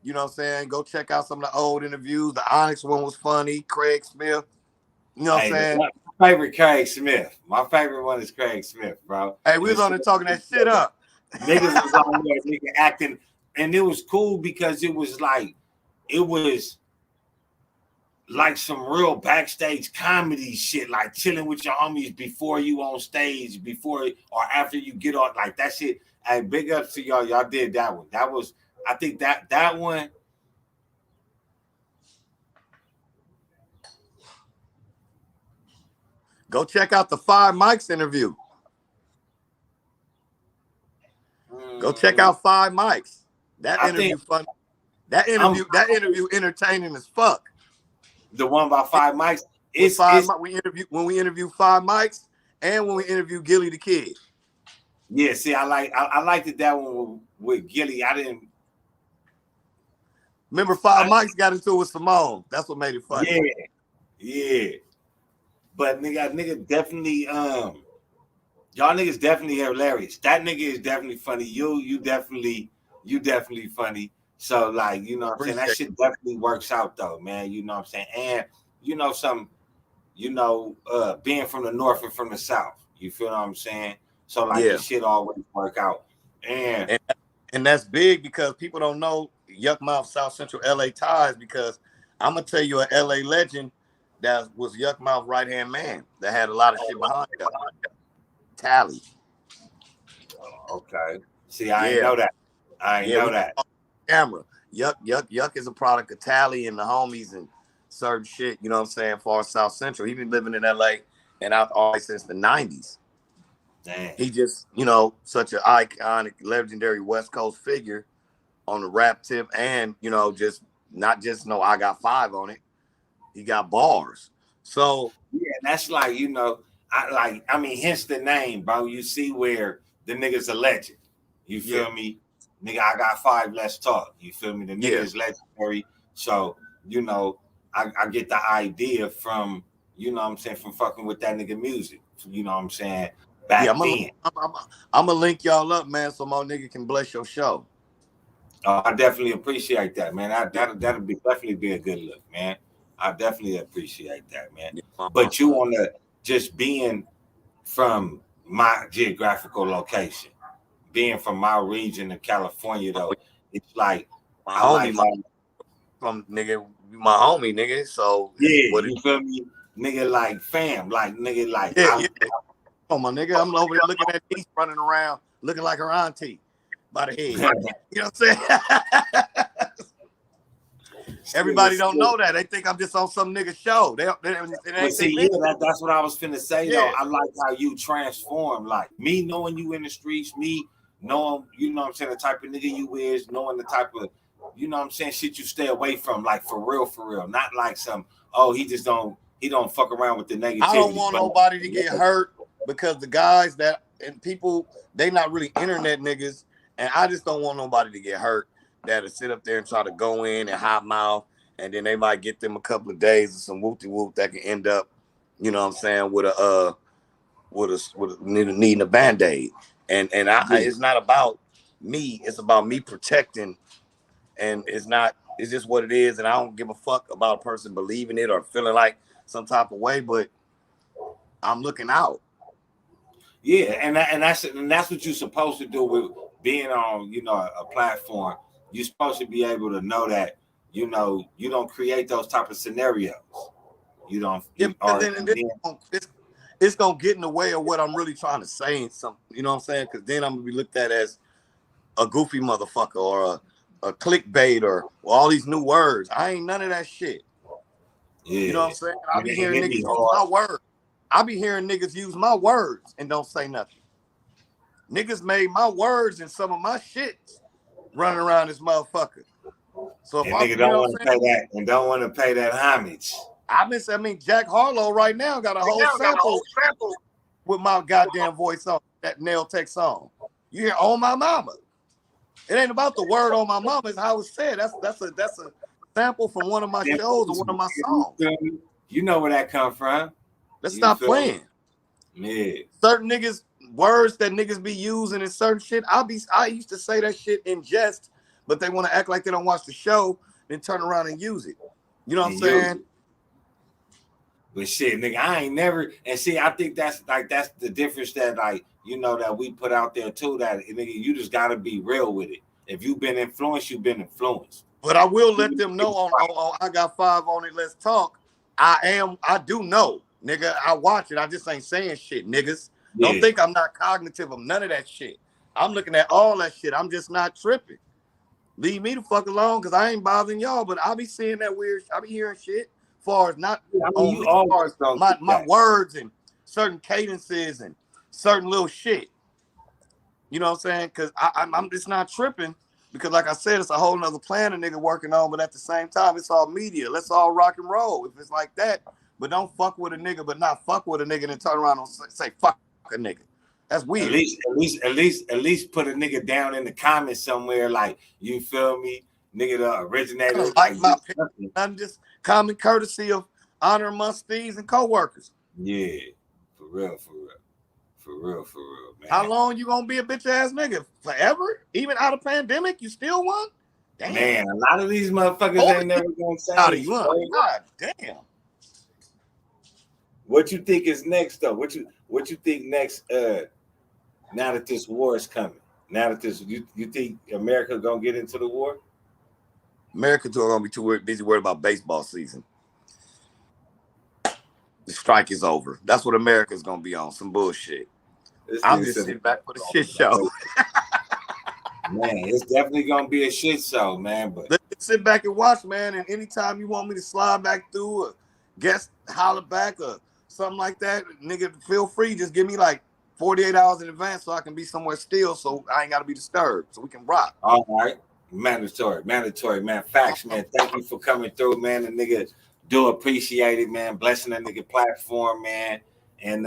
You know what I'm saying? Go check out some of the old interviews. The Onyx one was funny. Craig Smith. You know what I'm saying? My favorite Craig Smith. My favorite one is Craig Smith, bro. Hey, we was on there talking that shit up. Niggas was on there, nigga acting, and it was cool because it was like some real backstage comedy shit, like chilling with your homies before you on stage, before or after you get on, like that shit. Hey, big ups to y'all. Y'all did that one. That was, I think that one. Go check out the Five Mics interview. Go check out Five Mics. That interview fun. That interview entertaining as fuck. The one about Five Mics. When we interview Five Mics and when we interview Gilly the Kid. Yeah, see, I liked that one with Gilly. I didn't remember Five Mics got into it with Simone. That's what made it funny. Yeah. But nigga definitely y'all niggas definitely hilarious. That nigga is definitely funny. You definitely funny. So like, you know what I'm saying? That shit definitely works out though, man. You know what I'm saying? And being from the north and from the south. You feel what I'm saying? So like the shit always work out. And that's big because people don't know Yuck Mouth South Central LA ties because I'm gonna tell you an LA legend that was Yuck Mouth right hand man that had a lot of shit behind him. Tally. Okay. See, I ain't Yeah. know that. I ain't Yeah, know we that. camera. Yuck is a product of Tally and the homies and certain shit, you know what I'm saying, far South Central. He been living in LA and out always since the 90s. Damn. He just, you know, such an iconic, legendary West Coast figure on the rap tip, and you know, just not just no, I got 5 on it. He got bars. So yeah, that's like, you know, I mean, hence the name, bro. You see where the nigga's a legend. You feel yeah, me? Nigga, I got 5, let's talk. You feel me? The nigga yeah, is legendary. So, you know, I get the idea from, you know what I'm saying, from fucking with that nigga music. You know what I'm saying? yeah. Back then. I'm gonna link y'all up, man, so my nigga can bless your show. I definitely appreciate that, man. Yeah. That'll be definitely be a good look, man. I definitely appreciate that, man. Yeah, But you on the just being from my geographical location, being from my region of California, though, it's like my I like homie, from nigga, my homie, nigga. So yeah, what? you feel me, nigga, like fam, like nigga, like Yeah, yeah. Oh my nigga, I'm over there looking at niece running around, looking like her auntie by the head. You know what I'm saying? Everybody don't know that. They think I'm just on some nigga show. They it But ain't they see, yeah, business. that's what I was finna say though. Yeah. I like how you transform, like me knowing you in the streets, me knowing, you know what I'm saying, the type of nigga you is, knowing the type of, you know what I'm saying, shit you stay away from, like for real. Not like some, oh, he don't fuck around with the negativity. I don't want nobody to get hurt because the guys that and people, they not really internet niggas, and I just don't want nobody to get hurt that'll sit up there and try to go in and hot mouth, and then they might get them a couple of days of some whoop-de-whoop that can end up, you know what I'm saying, with a needing a band-aid. And it's not about me, it's about me protecting, and it's just what it is, and I don't give a fuck about a person believing it or feeling like some type of way, but I'm looking out. Yeah, and that's what you're supposed to do with being on, you know, a platform. You're supposed to be able to know that, you know, you don't create those type of scenarios. You don't. Yeah, You, because it's gonna get in the way of what I'm really trying to say. Something, you know what I'm saying? Because then I'm gonna be looked at as a goofy motherfucker or a clickbait or all these new words. I ain't none of that shit. yeah. You know what I'm saying? I be hearing niggas use hard. my words. I be hearing niggas use my words and don't say nothing. Niggas made my words and some of my shit running around this motherfucker. So if And I, nigga you don't know want what to I'm saying? pay that and don't want to pay that homage. I mean, Jack Harlow right now got a whole sample with my goddamn voice on that Nail Tech song. You hear "On My Mama"? It ain't about the word "On My Mama." It's how it's said. That's a sample from one of my shows or one of my songs. You know where that come from? Let's stop playing. Yeah. Certain niggas words that niggas be using in certain shit. I used to say that shit in jest, but they want to act like they don't watch the show, then turn around and use it. You know what I'm saying? But shit, nigga, I ain't never. And see, I think that's the difference that, like, you know, that we put out there too. That nigga, you just gotta be real with it. If you've been influenced, you've been influenced. But I will let them know on I got 5 on it. Let's talk. I do know, nigga. I watch it. I just ain't saying shit, niggas. Yeah. Don't think I'm not cognitive of none of that shit. I'm looking at all that shit. I'm just not tripping. Leave me the fuck alone, because I ain't bothering y'all. But I be seeing that weird. I be hearing shit. Far as not on me, far as my words and certain cadences and certain little shit. You know what I'm saying? Because I'm just not tripping. Because like I said, it's a whole nother plan a nigga working on. But at the same time, it's all media. Let's all rock and roll if it's like that. But don't fuck with a nigga, but not fuck with a nigga and then turn around and say fuck a nigga. That's weird. At least put a nigga down in the comments somewhere, like, you feel me, nigga, the originator. Like my opinion. I'm just common courtesy of honor amongst thieves and co-workers. Yeah, for real, man. How long you gonna be a bitch ass nigga? Forever? Even out of pandemic, you still won? Damn. Man, a lot of these motherfuckers ain't never gonna say out of you. God damn. What you think is next though? What you think next? Now that this war is coming, now that you think America gonna get into the war? Americans are gonna be too busy worried about baseball season. The strike is over. That's what America's gonna be on. Some bullshit. I'm just sitting back for the shit show. Man, it's definitely gonna be a shit show, man. But let's sit back and watch, man. And anytime you want me to slide back through or guest holler back or something like that, nigga, feel free. Just give me like 48 hours in advance so I can be somewhere still so I ain't gotta be disturbed. So we can rock. All right. Mandatory, man. Facts, man. Thank you for coming through, man. The nigga do appreciate it, man. Blessing the nigga platform, man. And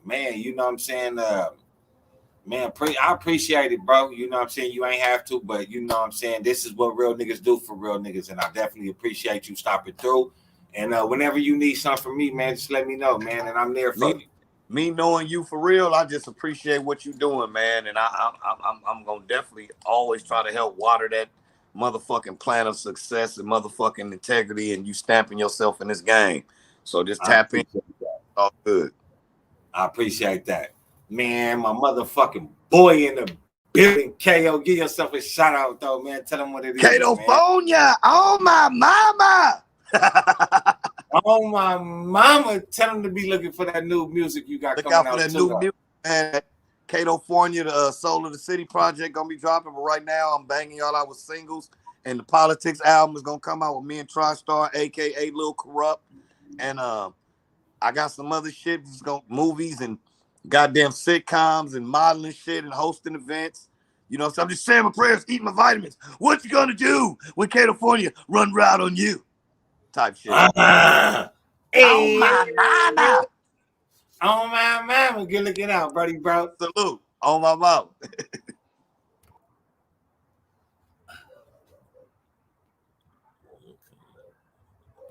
man, you know what I'm saying? Man, I appreciate it, bro. You know what I'm saying? You ain't have to, but you know what I'm saying? This is what real niggas do for real niggas. And I definitely appreciate you stopping through. And whenever you need something from me, man, just let me know, man. And I'm there for you. Me knowing you for real, I just appreciate what you're doing, man. And I'm gonna definitely always try to help water that motherfucking plan of success and motherfucking integrity, and you stamping yourself in this game. So just tap in. All good. I appreciate that, man. My motherfucking boy in the building, KO. Give yourself a shout out though, man. Tell them what it is. California, oh my mama. Oh my mama, tell them to be looking for that new music you got coming out. Look out for that new music, man. California, the Soul of the City project gonna be dropping, but right now I'm banging y'all out with singles. And the Politics album is gonna come out with me and TriStar, aka Lil Corrupt. And I got some other shit that's gonna movies and goddamn sitcoms and modeling shit and hosting events. You know, so I'm just saying my prayers, eating my vitamins. What you gonna do when California run route on you? Type shit. Hey. Oh my mama. Oh my mama. Good looking out, buddy, bro. Salute. On my mama.